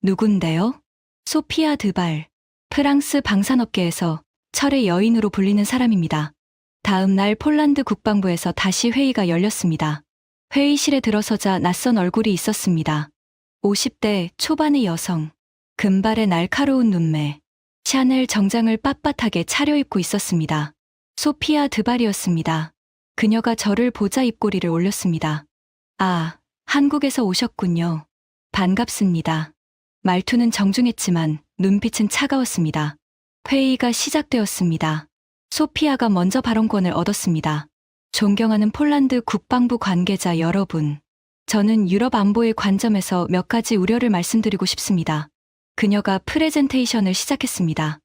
누군데요? 소피아 드발. 프랑스 방산업계에서 철의 여인으로 불리는 사람입니다. 다음 날 폴란드 국방부에서 다시 회의가 열렸습니다. 회의실에 들어서자 낯선 얼굴이 있었습니다. 50대 초반의 여성, 금발의 날카로운 눈매, 샤넬 정장을 빳빳하게 차려입고 있었습니다. 소피아 드발이었습니다. 그녀가 저를 보자 입꼬리를 올렸습니다. 아, 한국에서 오셨군요. 반갑습니다. 말투는 정중했지만 눈빛은 차가웠습니다. 회의가 시작되었습니다. 소피아가 먼저 발언권을 얻었습니다. 존경하는 폴란드 국방부 관계자 여러분. 저는 유럽 안보의 관점에서 몇 가지 우려를 말씀드리고 싶습니다. 그녀가 프레젠테이션을 시작했습니다.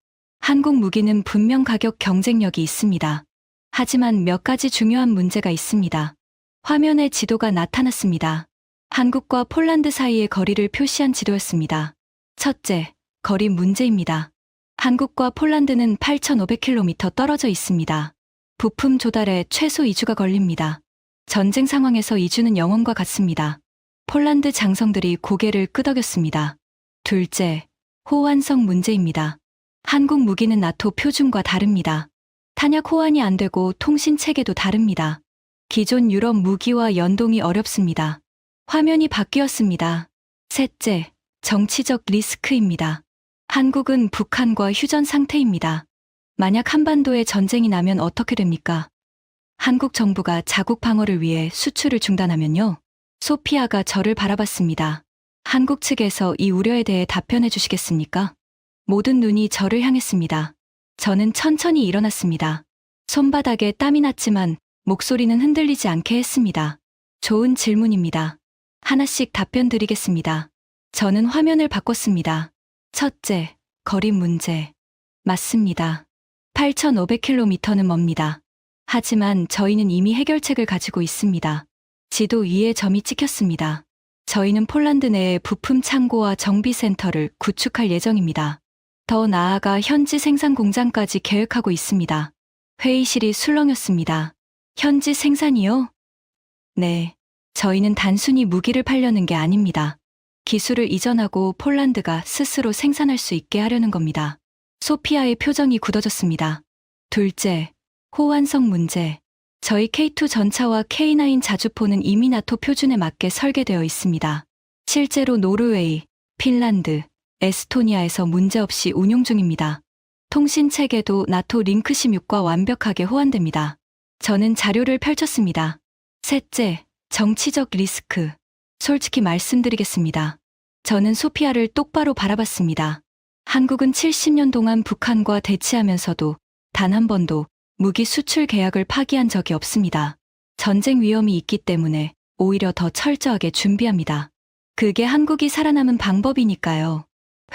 한국 무기는 분명 가격 경쟁력이 있습니다. 하지만 몇 가지 중요한 문제가 있습니다. 화면에 지도가 나타났습니다. 한국과 폴란드 사이의 거리를 표시한 지도였습니다. 첫째, 거리 문제입니다. 한국과 폴란드는 8,500km 떨어져 있습니다. 부품 조달에 최소 2주가 걸립니다. 전쟁 상황에서 2주는 영원과 같습니다. 폴란드 장성들이 고개를 끄덕였습니다. 둘째, 호환성 문제입니다. 한국 무기는 나토 표준과 다릅니다. 탄약 호환이 안 되고 통신 체계도 다릅니다. 기존 유럽 무기와 연동이 어렵습니다. 화면이 바뀌었습니다. 셋째, 정치적 리스크입니다. 한국은 북한과 휴전 상태입니다. 만약 한반도에 전쟁이 나면 어떻게 됩니까? 한국 정부가 자국 방어를 위해 수출을 중단하면요. 소피아가 저를 바라봤습니다. 한국 측에서 이 우려에 대해 답변해 주시겠습니까? 모든 눈이 저를 향했습니다. 저는 천천히 일어났습니다. 손바닥에 땀이 났지만 목소리는 흔들리지 않게 했습니다. 좋은 질문입니다. 하나씩 답변 드리겠습니다. 저는 화면을 바꿨습니다. 첫째, 거리 문제. 맞습니다. 8,500km는 멉니다. 하지만 저희는 이미 해결책을 가지고 있습니다. 지도 위에 점이 찍혔습니다. 저희는 폴란드 내에 부품 창고와 정비센터를 구축할 예정입니다. 더 나아가 현지 생산 공장까지 계획하고 있습니다. 회의실이 술렁였습니다. 현지 생산이요? 네. 저희는 단순히 무기를 팔려는 게 아닙니다. 기술을 이전하고 폴란드가 스스로 생산할 수 있게 하려는 겁니다. 소피아의 표정이 굳어졌습니다. 둘째, 호환성 문제. 저희 K2 전차와 K9 자주포는 이미 나토 표준에 맞게 설계되어 있습니다. 실제로 노르웨이, 핀란드, 에스토니아에서 문제없이 운용 중입니다. 통신 체계도 나토 링크 16과 완벽하게 호환됩니다. 저는 자료를 펼쳤습니다. 셋째, 정치적 리스크. 솔직히 말씀드리겠습니다. 저는 소피아를 똑바로 바라봤습니다. 한국은 70년 동안 북한과 대치하면서도 단 한 번도 무기 수출 계약을 파기한 적이 없습니다. 전쟁 위험이 있기 때문에 오히려 더 철저하게 준비합니다. 그게 한국이 살아남은 방법이니까요.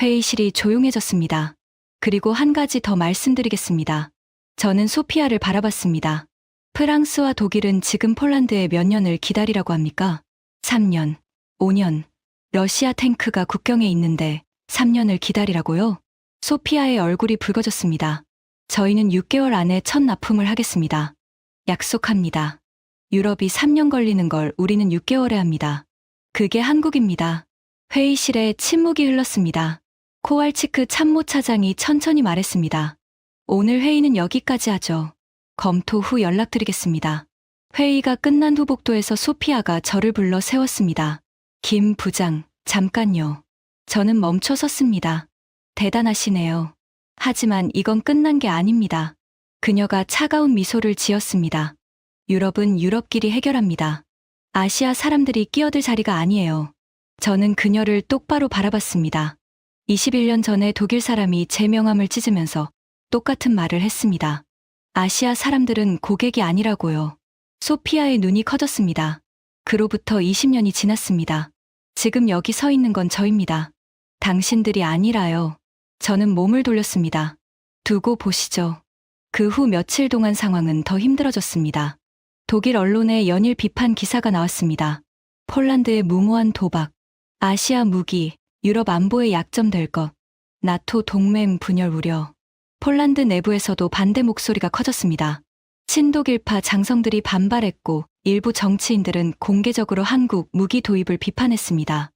회의실이 조용해졌습니다. 그리고 한 가지 더 말씀드리겠습니다. 저는 소피아를 바라봤습니다. 프랑스와 독일은 지금 폴란드에 몇 년을 기다리라고 합니까? 3년, 5년. 러시아 탱크가 국경에 있는데 3년을 기다리라고요? 소피아의 얼굴이 붉어졌습니다. 저희는 6개월 안에 첫 납품을 하겠습니다. 약속합니다. 유럽이 3년 걸리는 걸 우리는 6개월에 합니다. 그게 한국입니다. 회의실에 침묵이 흘렀습니다. 코왈치크 참모차장이 천천히 말했습니다. 오늘 회의는 여기까지 하죠. 검토 후 연락드리겠습니다. 회의가 끝난 후 복도에서 소피아가 저를 불러 세웠습니다. 김 부장, 잠깐요. 저는 멈춰 섰습니다. 대단하시네요. 하지만 이건 끝난 게 아닙니다. 그녀가 차가운 미소를 지었습니다. 유럽은 유럽끼리 해결합니다. 아시아 사람들이 끼어들 자리가 아니에요. 저는 그녀를 똑바로 바라봤습니다. 21년 전에 독일 사람이 제 명함을 찢으면서 똑같은 말을 했습니다. 아시아 사람들은 고객이 아니라고요. 소피아의 눈이 커졌습니다. 그로부터 20년이 지났습니다. 지금 여기 서 있는 건 저입니다. 당신들이 아니라요. 저는 몸을 돌렸습니다. 두고 보시죠. 그 후 며칠 동안 상황은 더 힘들어졌습니다. 독일 언론에 연일 비판 기사가 나왔습니다. 폴란드의 무모한 도박, 아시아 무기, 유럽 안보에 약점될 것, 나토 동맹 분열 우려. 폴란드 내부에서도 반대 목소리가 커졌습니다. 친독일파 장성들이 반발했고 일부 정치인들은 공개적으로 한국 무기 도입을 비판했습니다.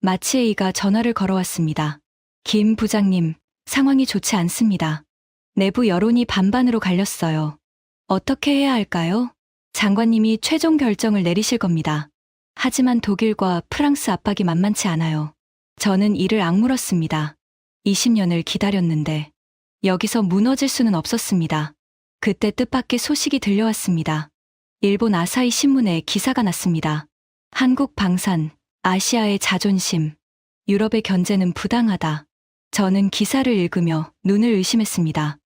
마치에이가 전화를 걸어왔습니다. 김 부장님, 상황이 좋지 않습니다. 내부 여론이 반반으로 갈렸어요. 어떻게 해야 할까요? 장관님이 최종 결정을 내리실 겁니다. 하지만 독일과 프랑스 압박이 만만치 않아요. 저는 이를 악물었습니다. 20년을 기다렸는데 여기서 무너질 수는 없었습니다. 그때 뜻밖의 소식이 들려왔습니다. 일본 아사히 신문에 기사가 났습니다. 한국 방산, 아시아의 자존심, 유럽의 견제는 부당하다. 저는 기사를 읽으며 눈을 의심했습니다.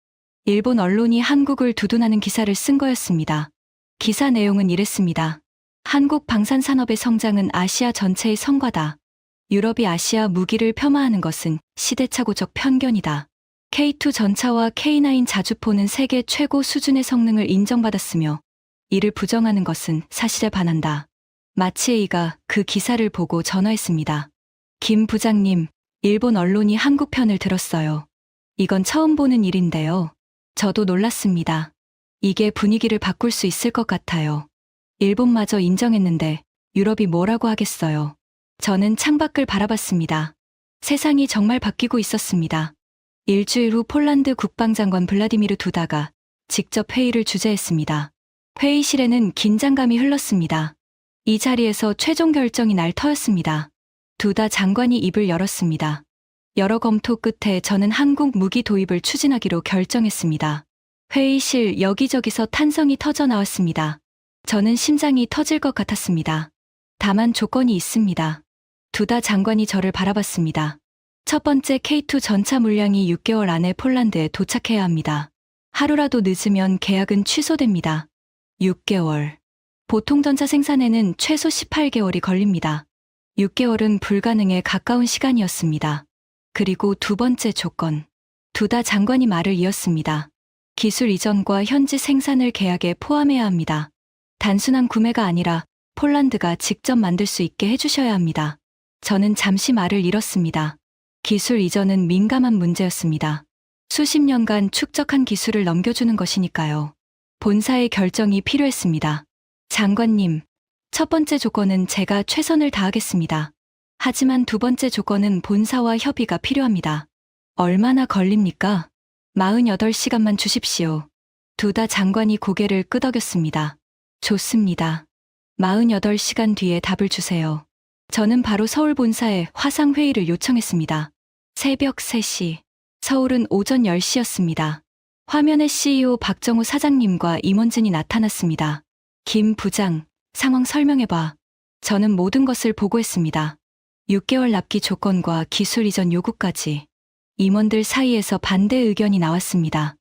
일본 언론이 한국을 두둔하는 기사를 쓴 거였습니다. 기사 내용은 이랬습니다. 한국 방산 산업의 성장은 아시아 전체의 성과다. 유럽이 아시아 무기를 폄하하는 것은 시대착오적 편견이다. K2 전차와 K9 자주포는 세계 최고 수준의 성능을 인정받았으며 이를 부정하는 것은 사실에 반한다. 마치에이가 그 기사를 보고 전화했습니다. 김 부장님, 일본 언론이 한국 편을 들었어요. 이건 처음 보는 일인데요. 저도 놀랐습니다. 이게 분위기를 바꿀 수 있을 것 같아요. 일본마저 인정했는데 유럽이 뭐라고 하겠어요. 저는 창밖을 바라봤습니다. 세상이 정말 바뀌고 있었습니다. 일주일 후 폴란드 국방장관 블라디미르 두다가 직접 회의를 주재했습니다. 회의실에는 긴장감이 흘렀습니다. 이 자리에서 최종 결정이 날 터였습니다. 두다 장관이 입을 열었습니다. 여러 검토 끝에 저는 한국 무기 도입을 추진하기로 결정했습니다. 회의실 여기저기서 탄성이 터져 나왔습니다. 저는 심장이 터질 것 같았습니다. 다만 조건이 있습니다. 두다 장관이 저를 바라봤습니다. 첫 번째, K2 전차 물량이 6개월 안에 폴란드에 도착해야 합니다. 하루라도 늦으면 계약은 취소됩니다. 6개월. 보통 전차 생산에는 최소 18개월이 걸립니다. 6개월은 불가능에 가까운 시간이었습니다. 그리고 두 번째 조건. 두다 장관이 말을 이었습니다. 기술 이전과 현지 생산을 계약에 포함해야 합니다. 단순한 구매가 아니라 폴란드가 직접 만들 수 있게 해주셔야 합니다. 저는 잠시 말을 잃었습니다. 기술 이전은 민감한 문제였습니다. 수십 년간 축적한 기술을 넘겨주는 것이니까요. 본사의 결정이 필요했습니다. 장관님, 첫 번째 조건은 제가 최선을 다하겠습니다. 하지만 두 번째 조건은 본사와 협의가 필요합니다. 얼마나 걸립니까? 48시간만 주십시오. 두다 장관이 고개를 끄덕였습니다. 좋습니다. 48시간 뒤에 답을 주세요. 저는 바로 서울 본사에 화상회의를 요청했습니다. 새벽 3시, 서울은 오전 10시였습니다. 화면에 CEO 박정우 사장님과 임원진이 나타났습니다. 김 부장, 상황 설명해봐. 저는 모든 것을 보고했습니다. 6개월 납기 조건과 기술 이전 요구까지. 임원들 사이에서 반대 의견이 나왔습니다.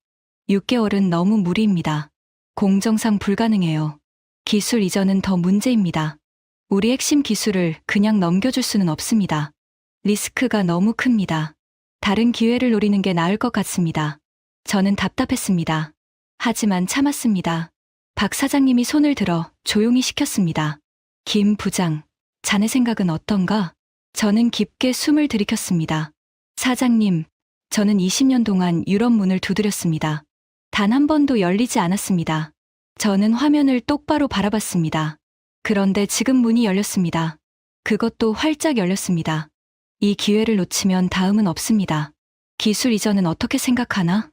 6개월은 너무 무리입니다. 공정상 불가능해요. 기술 이전은 더 문제입니다. 우리 핵심 기술을 그냥 넘겨줄 수는 없습니다. 리스크가 너무 큽니다. 다른 기회를 노리는 게 나을 것 같습니다. 저는 답답했습니다. 하지만 참았습니다. 박 사장님이 손을 들어 조용히 시켰습니다. 김 부장, 자네 생각은 어떤가? 저는 깊게 숨을 들이켰습니다. 사장님, 저는 20년 동안 유럽 문을 두드렸습니다. 단 한 번도 열리지 않았습니다. 저는 화면을 똑바로 바라봤습니다. 그런데 지금 문이 열렸습니다. 그것도 활짝 열렸습니다. 이 기회를 놓치면 다음은 없습니다. 기술 이전은 어떻게 생각하나?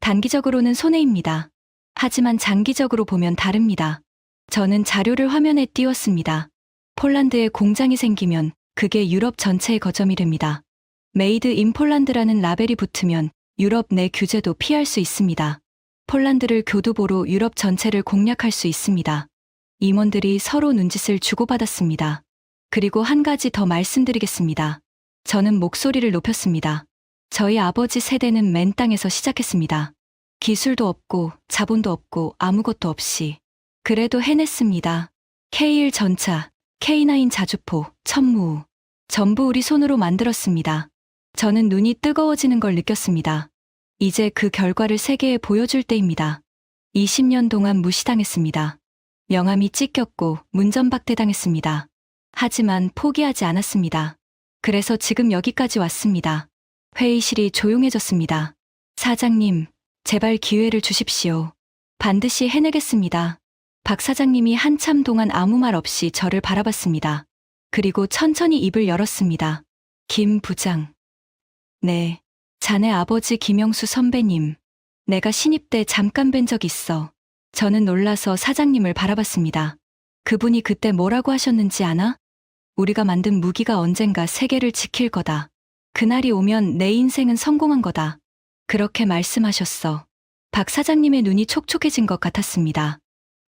단기적으로는 손해입니다. 하지만 장기적으로 보면 다릅니다. 저는 자료를 화면에 띄웠습니다. 폴란드에 공장이 생기면 그게 유럽 전체의 거점이 됩니다. 메이드 인 폴란드라는 라벨이 붙으면 유럽 내 규제도 피할 수 있습니다. 폴란드를 교두보로 유럽 전체를 공략할 수 있습니다. 임원들이 서로 눈짓을 주고받았습니다. 그리고 한 가지 더 말씀드리겠습니다. 저는 목소리를 높였습니다. 저희 아버지 세대는 맨 땅에서 시작했습니다. 기술도 없고 자본도 없고 아무것도 없이. 그래도 해냈습니다. K1 전차, K9 자주포, 천무. 전부 우리 손으로 만들었습니다. 저는 눈이 뜨거워지는 걸 느꼈습니다. 이제 그 결과를 세계에 보여줄 때입니다. 20년 동안 무시당했습니다. 명함이 찢겼고 문전박대당했습니다. 하지만 포기하지 않았습니다. 그래서 지금 여기까지 왔습니다. 회의실이 조용해졌습니다. 사장님, 제발 기회를 주십시오. 반드시 해내겠습니다. 박 사장님이 한참 동안 아무 말 없이 저를 바라봤습니다. 그리고 천천히 입을 열었습니다. 김 부장. 네, 자네 아버지 김영수 선배님. 내가 신입 때 잠깐 뵌 적 있어. 저는 놀라서 사장님을 바라봤습니다. 그분이 그때 뭐라고 하셨는지 아나? 우리가 만든 무기가 언젠가 세계를 지킬 거다. 그날이 오면 내 인생은 성공한 거다. 그렇게 말씀하셨어. 박 사장님의 눈이 촉촉해진 것 같았습니다.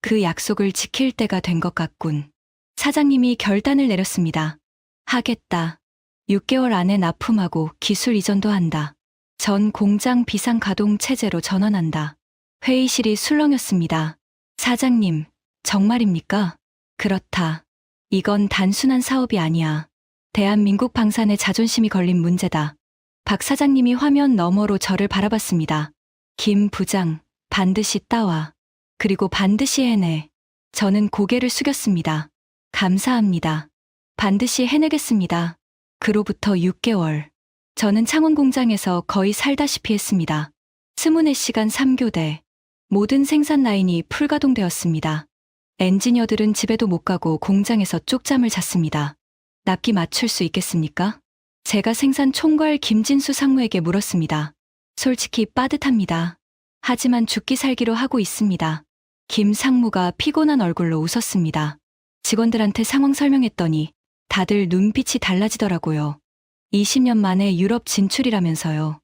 그 약속을 지킬 때가 된 것 같군. 사장님이 결단을 내렸습니다. 하겠다. 6개월 안에 납품하고 기술 이전도 한다. 전 공장 비상 가동 체제로 전환한다. 회의실이 술렁였습니다. 사장님, 정말입니까? 그렇다. 이건 단순한 사업이 아니야. 대한민국 방산의 자존심이 걸린 문제다. 박 사장님이 화면 너머로 저를 바라봤습니다. 김 부장, 반드시 따와. 그리고 반드시 해내. 저는 고개를 숙였습니다. 감사합니다. 반드시 해내겠습니다. 그로부터 6개월. 저는 창원 공장에서 거의 살다시피 했습니다. 24시간 3교대. 모든 생산 라인이 풀가동되었습니다. 엔지니어들은 집에도 못 가고 공장에서 쪽잠을 잤습니다. 납기 맞출 수 있겠습니까? 제가 생산 총괄 김진수 상무에게 물었습니다. 솔직히 빠듯합니다. 하지만 죽기 살기로 하고 있습니다. 김 상무가 피곤한 얼굴로 웃었습니다. 직원들한테 상황 설명했더니 다들 눈빛이 달라지더라고요. 20년 만에 유럽 진출이라면서요.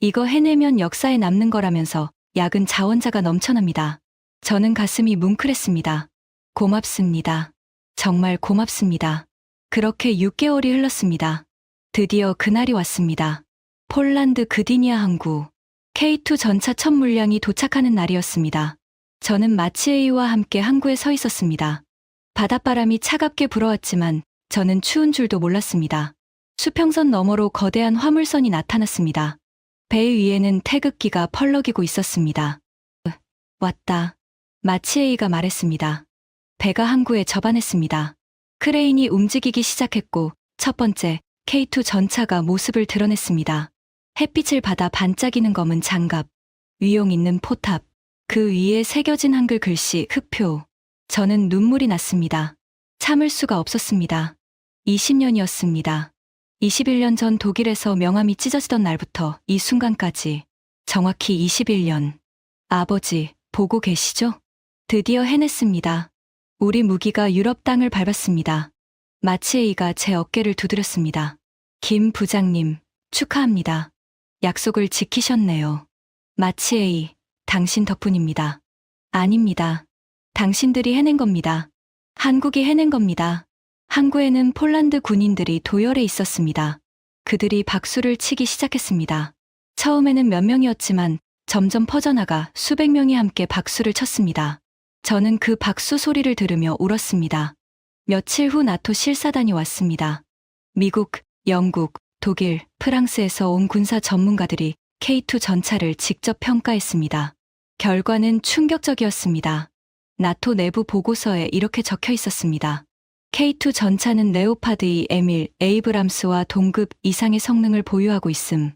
이거 해내면 역사에 남는 거라면서 야근 자원자가 넘쳐납니다. 저는 가슴이 뭉클했습니다. 고맙습니다. 정말 고맙습니다. 그렇게 6개월이 흘렀습니다. 드디어 그날이 왔습니다. 폴란드 그디니아 항구 K2 전차 첫 물량이 도착하는 날이었습니다. 저는 마치에이와 함께 항구에 서 있었습니다. 바닷바람이 차갑게 불어왔지만 저는 추운 줄도 몰랐습니다. 수평선 너머로 거대한 화물선이 나타났습니다. 배 위에는 태극기가 펄럭이고 있었습니다. 왔다. 마치에이가 말했습니다. 배가 항구에 접안했습니다. 크레인이 움직이기 시작했고 첫 번째 K2 전차가 모습을 드러냈습니다. 햇빛을 받아 반짝이는 검은 장갑, 위용 있는 포탑, 그 위에 새겨진 한글 글씨 흑표. 저는 눈물이 났습니다. 참을 수가 없었습니다. 20년이었습니다. 21년 전 독일에서 명함이 찢어지던 날부터 이 순간까지 정확히 21년. 아버지, 보고 계시죠? 드디어 해냈습니다. 우리 무기가 유럽 땅을 밟았습니다. 마치에이가 제 어깨를 두드렸습니다. 김 부장님, 축하합니다. 약속을 지키셨네요. 마치에이, 당신 덕분입니다. 아닙니다. 당신들이 해낸 겁니다. 한국이 해낸 겁니다. 항구에는 폴란드 군인들이 도열해 있었습니다. 그들이 박수를 치기 시작했습니다. 처음에는 몇 명이었지만 점점 퍼져나가 수백 명이 함께 박수를 쳤습니다. 저는 그 박수 소리를 들으며 울었습니다. 며칠 후 나토 실사단이 왔습니다. 미국, 영국, 독일, 프랑스에서 온 군사 전문가들이 K2 전차를 직접 평가했습니다. 결과는 충격적이었습니다. 나토 내부 보고서에 이렇게 적혀 있었습니다. K2 전차는 레오파드 2 에밀, 에이브람스와 동급 이상의 성능을 보유하고 있음.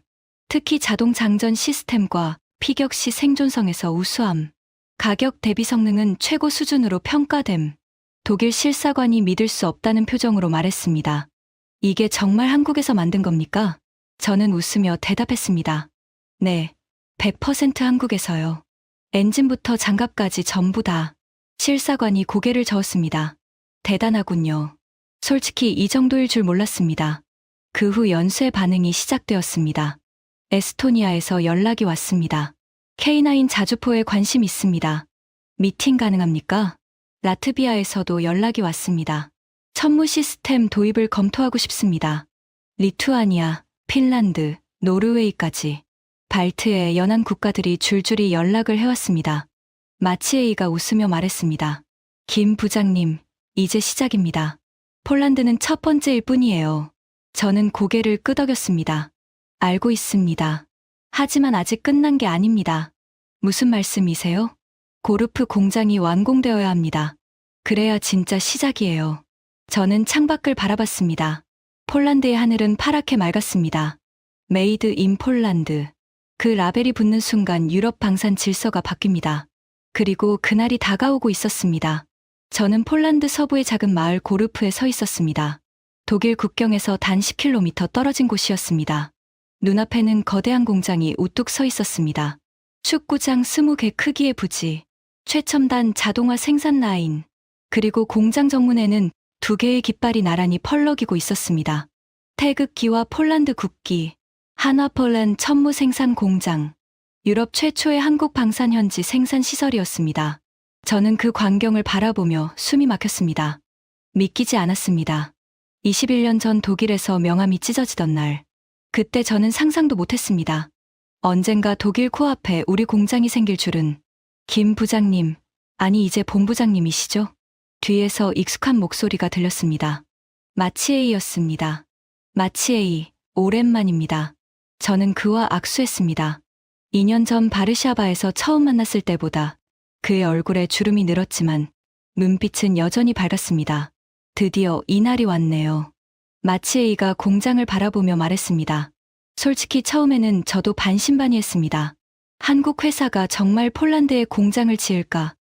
특히 자동 장전 시스템과 피격 시 생존성에서 우수함. 가격 대비 성능은 최고 수준으로 평가됨. 독일 실사관이 믿을 수 없다는 표정으로 말했습니다. 이게 정말 한국에서 만든 겁니까? 저는 웃으며 대답했습니다. 네, 100% 한국에서요. 엔진부터 장갑까지 전부 다. 실사관이 고개를 저었습니다. 대단하군요. 솔직히 이 정도일 줄 몰랐습니다. 그 후 연수의 반응이 시작되었습니다. 에스토니아에서 연락이 왔습니다. K9 자주포에 관심 있습니다. 미팅 가능합니까? 라트비아에서도 연락이 왔습니다. 천무 시스템 도입을 검토하고 싶습니다. 리투아니아, 핀란드, 노르웨이까지 발트의 연안 국가들이 줄줄이 연락을 해왔습니다. 마치에이가 웃으며 말했습니다. 김 부장님, 이제 시작입니다. 폴란드는 첫 번째일 뿐이에요. 저는 고개를 끄덕였습니다. 알고 있습니다. 하지만 아직 끝난 게 아닙니다. 무슨 말씀이세요? 고르프 공장이 완공되어야 합니다. 그래야 진짜 시작이에요. 저는 창밖을 바라봤습니다. 폴란드의 하늘은 파랗게 맑았습니다. 메이드 인 폴란드. 그 라벨이 붙는 순간 유럽 방산 질서가 바뀝니다. 그리고 그날이 다가오고 있었습니다. 저는 폴란드 서부의 작은 마을 고르프에 서 있었습니다. 독일 국경에서 단 10km 떨어진 곳이었습니다. 눈앞에는 거대한 공장이 우뚝 서 있었습니다. 축구장 20개 크기의 부지, 최첨단 자동화 생산 라인, 그리고 공장 정문에는 2개의 깃발이 나란히 펄럭이고 있었습니다. 태극기와 폴란드 국기, 한화폴란 천무 생산 공장, 유럽 최초의 한국 방산 현지 생산 시설이었습니다. 저는 그 광경을 바라보며 숨이 막혔습니다. 믿기지 않았습니다. 21년 전 독일에서 명함이 찢어지던 날, 그때 저는 상상도 못했습니다. 언젠가 독일 코앞에 우리 공장이 생길 줄은. 김 부장님, 아니 이제 본부장님이시죠? 뒤에서 익숙한 목소리가 들렸습니다. 마치에이였습니다. 마치에이, 오랜만입니다. 저는 그와 악수했습니다. 2년 전 바르샤바에서 처음 만났을 때보다 그의 얼굴에 주름이 늘었지만 눈빛은 여전히 밝았습니다. 드디어 이날이 왔네요. 마치에이가 공장을 바라보며 말했습니다. 솔직히 처음에는 저도 반신반의했습니다. 한국 회사가 정말 폴란드에 공장을 지을까?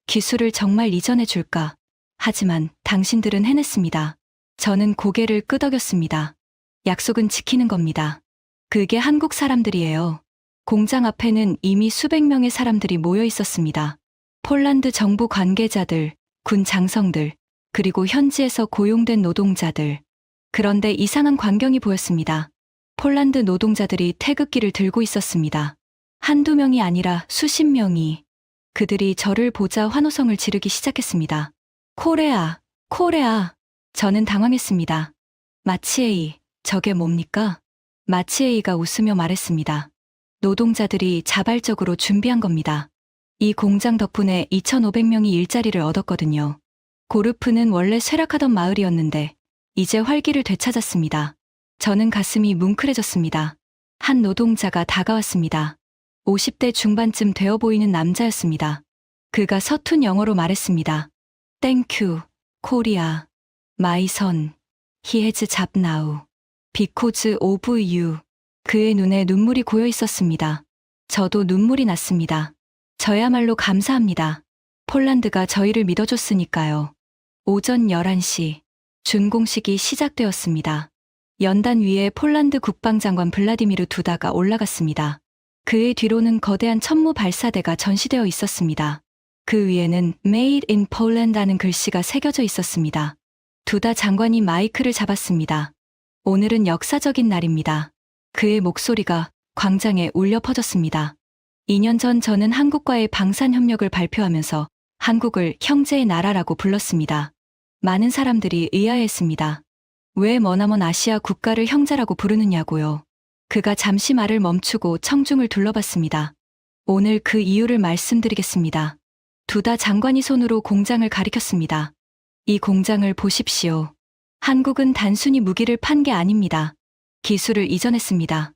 기술을 정말 이전해 줄까? 하지만 당신들은 해냈습니다. 저는 고개를 끄덕였습니다. 약속은 지키는 겁니다. 그게 한국 사람들이에요. 공장 앞에는 이미 수백 명의 사람들이 모여 있었습니다. 폴란드 정부 관계자들, 군 장성들, 그리고 현지에서 고용된 노동자들. 그런데 이상한 광경이 보였습니다. 폴란드 노동자들이 태극기를 들고 있었습니다. 한두 명이 아니라 수십 명이. 그들이 저를 보자 환호성을 지르기 시작했습니다. 코레아, 코레아. 저는 당황했습니다. 마치에이, 저게 뭡니까? 마치에이가 웃으며 말했습니다. 노동자들이 자발적으로 준비한 겁니다. 이 공장 덕분에 2,500명이 일자리를 얻었거든요. 고르프는 원래 쇠락하던 마을이었는데 이제 활기를 되찾았습니다. 저는 가슴이 뭉클해졌습니다. 한 노동자가 다가왔습니다. 50대 중반쯤 되어 보이는 남자였습니다. 그가 서툰 영어로 말했습니다. 땡큐, 코리아. 마이 son. He has job now. Because of you. 그의 눈에 눈물이 고여 있었습니다. 저도 눈물이 났습니다. 저야말로 감사합니다. 폴란드가 저희를 믿어줬으니까요. 오전 11시. 준공식이 시작되었습니다. 연단 위에 폴란드 국방장관 블라디미르 두다가 올라갔습니다. 그의 뒤로는 거대한 천무 발사대가 전시되어 있었습니다. 그 위에는 Made in Poland라는 글씨가 새겨져 있었습니다. 두다 장관이 마이크를 잡았습니다. 오늘은 역사적인 날입니다. 그의 목소리가 광장에 울려 퍼졌습니다. 2년 전 저는 한국과의 방산협력을 발표하면서 한국을 형제의 나라라고 불렀습니다. 많은 사람들이 의아해했습니다. 왜 머나먼 아시아 국가를 형제라고 부르느냐고요. 그가 잠시 말을 멈추고 청중을 둘러봤습니다. 오늘 그 이유를 말씀드리겠습니다. 두다 장관이 손으로 공장을 가리켰습니다. 이 공장을 보십시오. 한국은 단순히 무기를 판 게 아닙니다. 기술을 이전했습니다.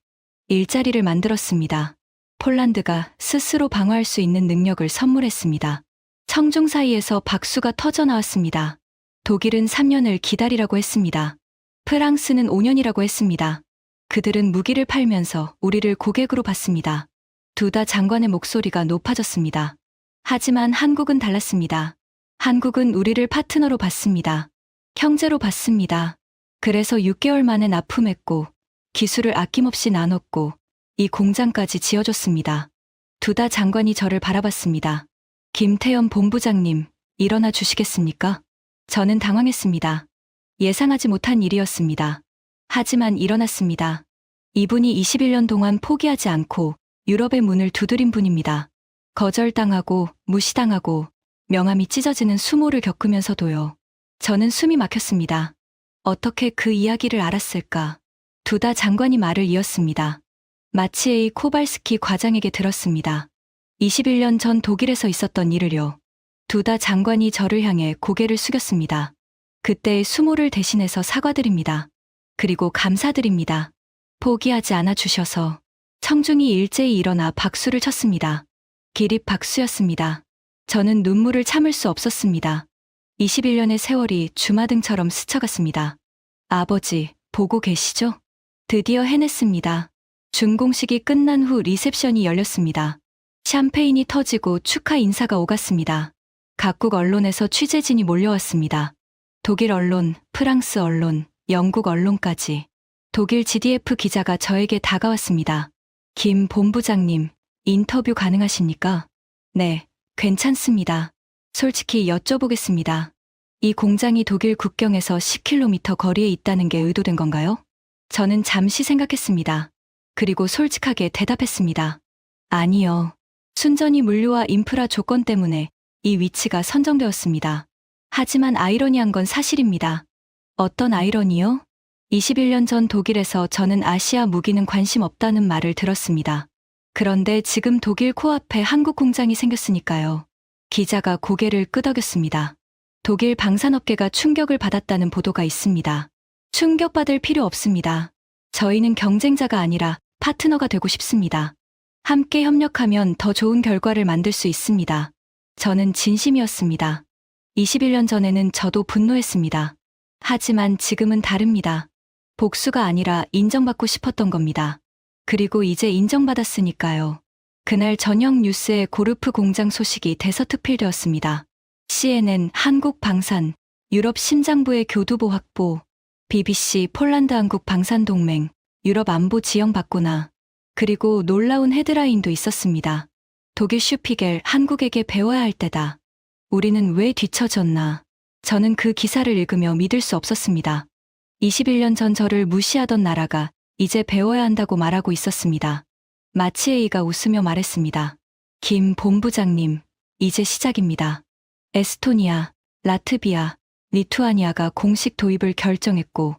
일자리를 만들었습니다. 폴란드가 스스로 방어할 수 있는 능력을 선물했습니다. 청중 사이에서 박수가 터져 나왔습니다. 독일은 3년을 기다리라고 했습니다. 프랑스는 5년이라고 했습니다. 그들은 무기를 팔면서 우리를 고객으로 봤습니다. 두다 장관의 목소리가 높아졌습니다. 하지만 한국은 달랐습니다. 한국은 우리를 파트너로 봤습니다. 형제로 봤습니다. 그래서 6개월 만에 납품했고 기술을 아낌없이 나눴고 이 공장까지 지어줬습니다. 두다 장관이 저를 바라봤습니다. 김태현 본부장님, 일어나 주시겠습니까? 저는 당황했습니다. 예상하지 못한 일이었습니다. 하지만 일어났습니다. 이분이 21년 동안 포기하지 않고 유럽의 문을 두드린 분입니다. 거절당하고 무시당하고 명함이 찢어지는 수모를 겪으면서도요. 저는 숨이 막혔습니다. 어떻게 그 이야기를 알았을까? 두다 장관이 말을 이었습니다. 마치에이 코발스키 과장에게 들었습니다. 21년 전 독일에서 있었던 일을요. 두다 장관이 저를 향해 고개를 숙였습니다. 그때의 수모를 대신해서 사과드립니다. 그리고 감사드립니다. 포기하지 않아 주셔서. 청중이 일제히 일어나 박수를 쳤습니다. 기립 박수였습니다. 저는 눈물을 참을 수 없었습니다. 21년의 세월이 주마등처럼 스쳐갔습니다. 아버지, 보고 계시죠? 드디어 해냈습니다. 준공식이 끝난 후 리셉션이 열렸습니다. 샴페인이 터지고 축하 인사가 오갔습니다. 각국 언론에서 취재진이 몰려왔습니다. 독일 언론, 프랑스 언론, 영국 언론까지. 독일 GDF 기자가 저에게 다가왔습니다. 김 본부장님, 인터뷰 가능하십니까? 네, 괜찮습니다. 솔직히 여쭤보겠습니다. 이 공장이 독일 국경에서 10km 거리에 있다는 게 의도된 건가요? 저는 잠시 생각했습니다. 그리고 솔직하게 대답했습니다. 아니요. 순전히 물류와 인프라 조건 때문에 이 위치가 선정되었습니다. 하지만 아이러니한 건 사실입니다. 어떤 아이러니요? 21년 전 독일에서 저는 아시아 무기는 관심 없다는 말을 들었습니다. 그런데 지금 독일 코앞에 한국 공장이 생겼으니까요. 기자가 고개를 끄덕였습니다. 독일 방산업계가 충격을 받았다는 보도가 있습니다. 충격받을 필요 없습니다. 저희는 경쟁자가 아니라 파트너가 되고 싶습니다. 함께 협력하면 더 좋은 결과를 만들 수 있습니다. 저는 진심이었습니다. 21년 전에는 저도 분노했습니다. 하지만 지금은 다릅니다. 복수가 아니라 인정받고 싶었던 겁니다. 그리고 이제 인정받았으니까요. 그날 저녁 뉴스에 고르프 공장 소식이 대서특필되었습니다. CNN, 한국 방산, 유럽 심장부의 교두보 확보, BBC, 폴란드 한국 방산동맹, 유럽 안보 지형 바꾸나, 그리고 놀라운 헤드라인도 있었습니다. 독일 슈피겔, 한국에게 배워야 할 때다. 우리는 왜 뒤처졌나. 저는 그 기사를 읽으며 믿을 수 없었습니다. 21년 전 저를 무시하던 나라가 이제 배워야 한다고 말하고 있었습니다. 마치에이가 웃으며 말했습니다. 김 본부장님, 이제 시작입니다. 에스토니아, 라트비아, 리투아니아가 공식 도입을 결정했고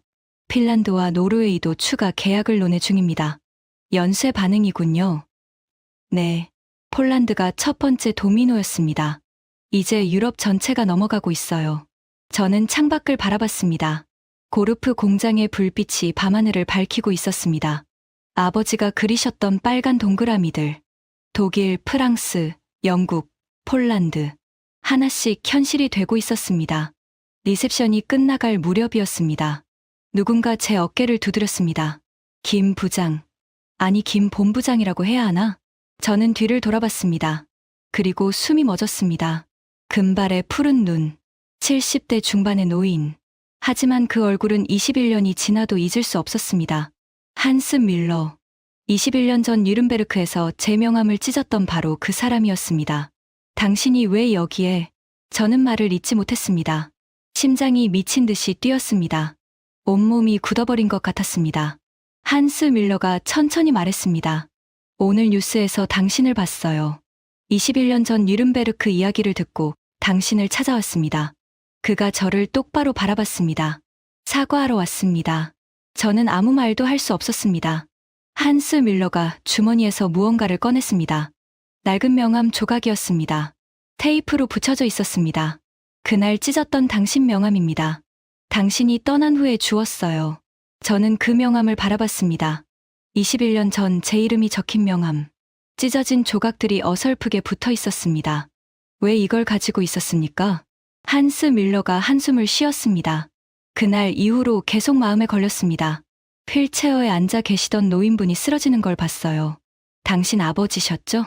핀란드와 노르웨이도 추가 계약을 논의 중입니다. 연쇄 반응이군요. 네, 폴란드가 첫 번째 도미노였습니다. 이제 유럽 전체가 넘어가고 있어요. 저는 창밖을 바라봤습니다. 고르프 공장의 불빛이 밤하늘을 밝히고 있었습니다. 아버지가 그리셨던 빨간 동그라미들, 독일, 프랑스, 영국, 폴란드, 하나씩 현실이 되고 있었습니다. 리셉션이 끝나갈 무렵이었습니다. 누군가 제 어깨를 두드렸습니다. 김 부장, 아니 김 본부장이라고 해야 하나? 저는 뒤를 돌아봤습니다. 그리고 숨이 멎었습니다. 금발의 푸른 눈, 70대 중반의 노인. 하지만 그 얼굴은 21년이 지나도 잊을 수 없었습니다. 한스 밀러. 21년 전 뉘른베르크에서 제 명함을 찢었던 바로 그 사람이었습니다. 당신이 왜 여기에? 저는 말을 잇지 못했습니다. 심장이 미친 듯이 뛰었습니다. 온몸이 굳어버린 것 같았습니다. 한스 밀러가 천천히 말했습니다. 오늘 뉴스에서 당신을 봤어요. 21년 전 뉘른베르크 이야기를 듣고 당신을 찾아왔습니다. 그가 저를 똑바로 바라봤습니다. 사과하러 왔습니다. 저는 아무 말도 할 수 없었습니다. 한스 밀러가 주머니에서 무언가를 꺼냈습니다. 낡은 명함 조각이었습니다. 테이프로 붙여져 있었습니다. 그날 찢었던 당신 명함입니다. 당신이 떠난 후에 주었어요. 저는 그 명함을 바라봤습니다. 21년 전 제 이름이 적힌 명함. 찢어진 조각들이 어설프게 붙어 있었습니다. 왜 이걸 가지고 있었습니까? 한스 밀러가 한숨을 쉬었습니다. 그날 이후로 계속 마음에 걸렸습니다. 휠체어에 앉아 계시던 노인분이 쓰러지는 걸 봤어요. 당신 아버지셨죠?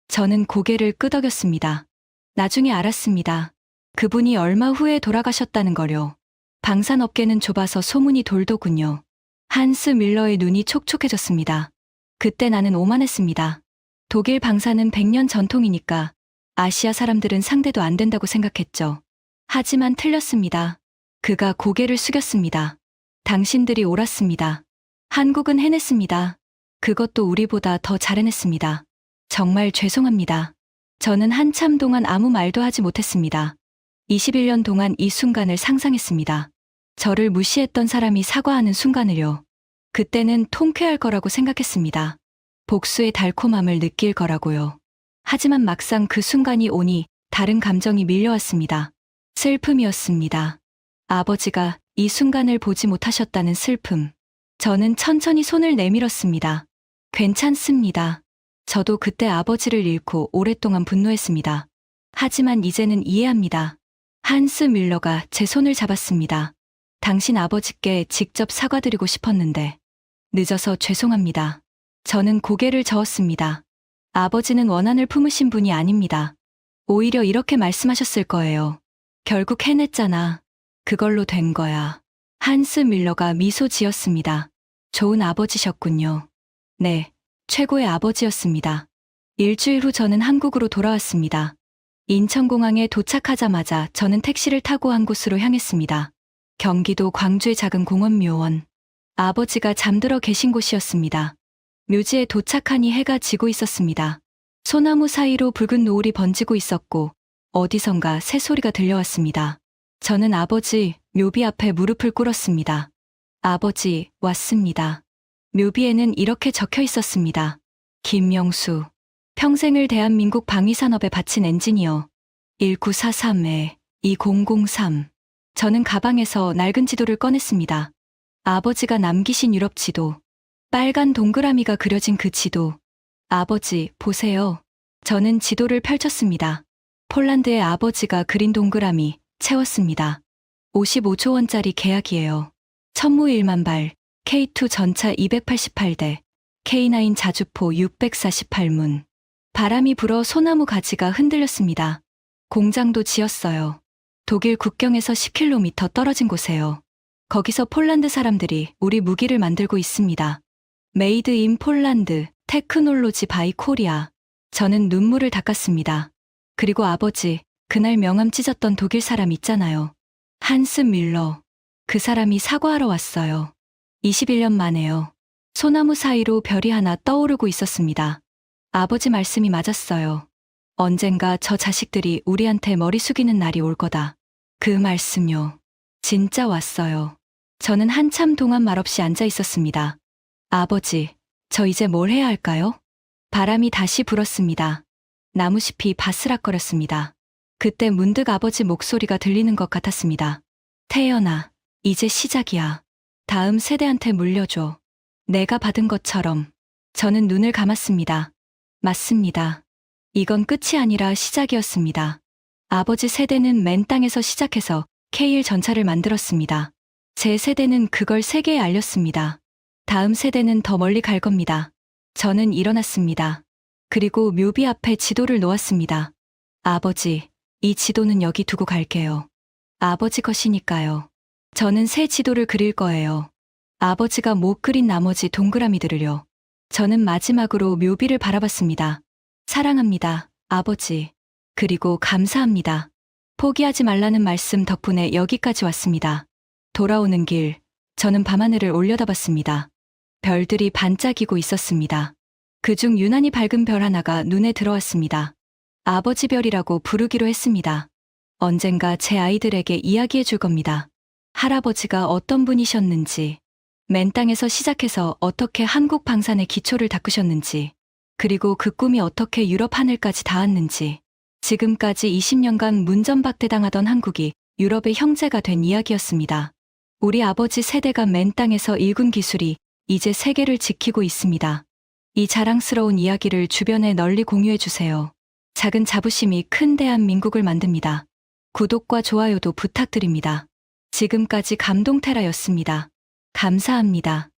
저는 고개를 끄덕였습니다. 나중에 알았습니다. 그분이 얼마 후에 돌아가셨다는 거요. 방산업계는 좁아서 소문이 돌더군요. 한스 밀러의 눈이 촉촉해졌습니다. 그때 나는 오만했습니다. 독일 방산은 100년 전통이니까 아시아 사람들은 상대도 안 된다고 생각했죠. 하지만 틀렸습니다. 그가 고개를 숙였습니다. 당신들이 옳았습니다. 한국은 해냈습니다. 그것도 우리보다 더 잘 해냈습니다. 정말 죄송합니다. 저는 한참 동안 아무 말도 하지 못했습니다. 21년 동안 이 순간을 상상했습니다. 저를 무시했던 사람이 사과하는 순간을요. 그때는 통쾌할 거라고 생각했습니다. 복수의 달콤함을 느낄 거라고요. 하지만 막상 그 순간이 오니 다른 감정이 밀려왔습니다. 슬픔이었습니다. 아버지가 이 순간을 보지 못하셨다는 슬픔. 저는 천천히 손을 내밀었습니다. 괜찮습니다. 저도 그때 아버지를 잃고 오랫동안 분노했습니다. 하지만 이제는 이해합니다. 한스 밀러가 제 손을 잡았습니다. 당신 아버지께 직접 사과드리고 싶었는데 늦어서 죄송합니다. 저는 고개를 저었습니다. 아버지는 원한을 품으신 분이 아닙니다. 오히려 이렇게 말씀하셨을 거예요. 결국 해냈잖아. 그걸로 된 거야. 한스 밀러가 미소 지었습니다. 좋은 아버지셨군요. 네, 최고의 아버지였습니다. 일주일 후 저는 한국으로 돌아왔습니다. 인천공항에 도착하자마자 저는 택시를 타고 한 곳으로 향했습니다. 경기도 광주의 작은 공원묘원. 아버지가 잠들어 계신 곳이었습니다. 묘지에 도착하니 해가 지고 있었습니다. 소나무 사이로 붉은 노을이 번지고 있었고 어디선가 새소리가 들려왔습니다. 저는 아버지 묘비 앞에 무릎을 꿇었습니다. 아버지, 왔습니다. 묘비에는 이렇게 적혀 있었습니다. 김명수. 평생을 대한민국 방위산업에 바친 엔지니어. 1943-2003. 저는 가방에서 낡은 지도를 꺼냈습니다. 아버지가 남기신 유럽 지도. 빨간 동그라미가 그려진 그 지도. 아버지, 보세요. 저는 지도를 펼쳤습니다. 폴란드의 아버지가 그린 동그라미 채웠습니다. 55조 원짜리 계약이에요. 천무 1만 발, K2 전차 288대, K9 자주포 648문. 바람이 불어 소나무 가지가 흔들렸습니다. 공장도 지었어요. 독일 국경에서 10km 떨어진 곳에요. 거기서 폴란드 사람들이 우리 무기를 만들고 있습니다. 메이드 인 폴란드, 테크놀로지 바이 코리아. 저는 눈물을 닦았습니다. 그리고 아버지, 그날 명함 찢었던 독일 사람 있잖아요. 한스 밀러. 그 사람이 사과하러 왔어요. 21년 만에요. 소나무 사이로 별이 하나 떠오르고 있었습니다. 아버지 말씀이 맞았어요. 언젠가 저 자식들이 우리한테 머리 숙이는 날이 올 거다. 그 말씀요. 진짜 왔어요. 저는 한참 동안 말없이 앉아 있었습니다. 아버지, 저 이제 뭘 해야 할까요? 바람이 다시 불었습니다. 나무잎이 바스락거렸습니다. 그때 문득 아버지 목소리가 들리는 것 같았습니다. 태연아, 이제 시작이야. 다음 세대한테 물려줘. 내가 받은 것처럼. 저는 눈을 감았습니다. 맞습니다. 이건 끝이 아니라 시작이었습니다. 아버지 세대는 맨 땅에서 시작해서 K1 전차를 만들었습니다. 제 세대는 그걸 세계에 알렸습니다. 다음 세대는 더 멀리 갈 겁니다. 저는 일어났습니다. 그리고 묘비 앞에 지도를 놓았습니다. 아버지, 이 지도는 여기 두고 갈게요. 아버지 것이니까요. 저는 새 지도를 그릴 거예요. 아버지가 못 그린 나머지 동그라미들을요. 저는 마지막으로 묘비를 바라봤습니다. 사랑합니다, 아버지. 그리고 감사합니다. 포기하지 말라는 말씀 덕분에 여기까지 왔습니다. 돌아오는 길, 저는 밤하늘을 올려다봤습니다. 별들이 반짝이고 있었습니다. 그중 유난히 밝은 별 하나가 눈에 들어왔습니다. 아버지 별이라고 부르기로 했습니다. 언젠가 제 아이들에게 이야기해 줄 겁니다. 할아버지가 어떤 분이셨는지, 맨 땅에서 시작해서 어떻게 한국 방산의 기초를 닦으셨는지, 그리고 그 꿈이 어떻게 유럽 하늘까지 닿았는지, 지금까지 20년간 문전박대당하던 한국이 유럽의 형제가 된 이야기였습니다. 우리 아버지 세대가 맨 땅에서 일군 기술이 이제 세계를 지키고 있습니다. 이 자랑스러운 이야기를 주변에 널리 공유해 주세요. 작은 자부심이 큰 대한민국을 만듭니다. 구독과 좋아요도 부탁드립니다. 지금까지 감동테라였습니다. 감사합니다.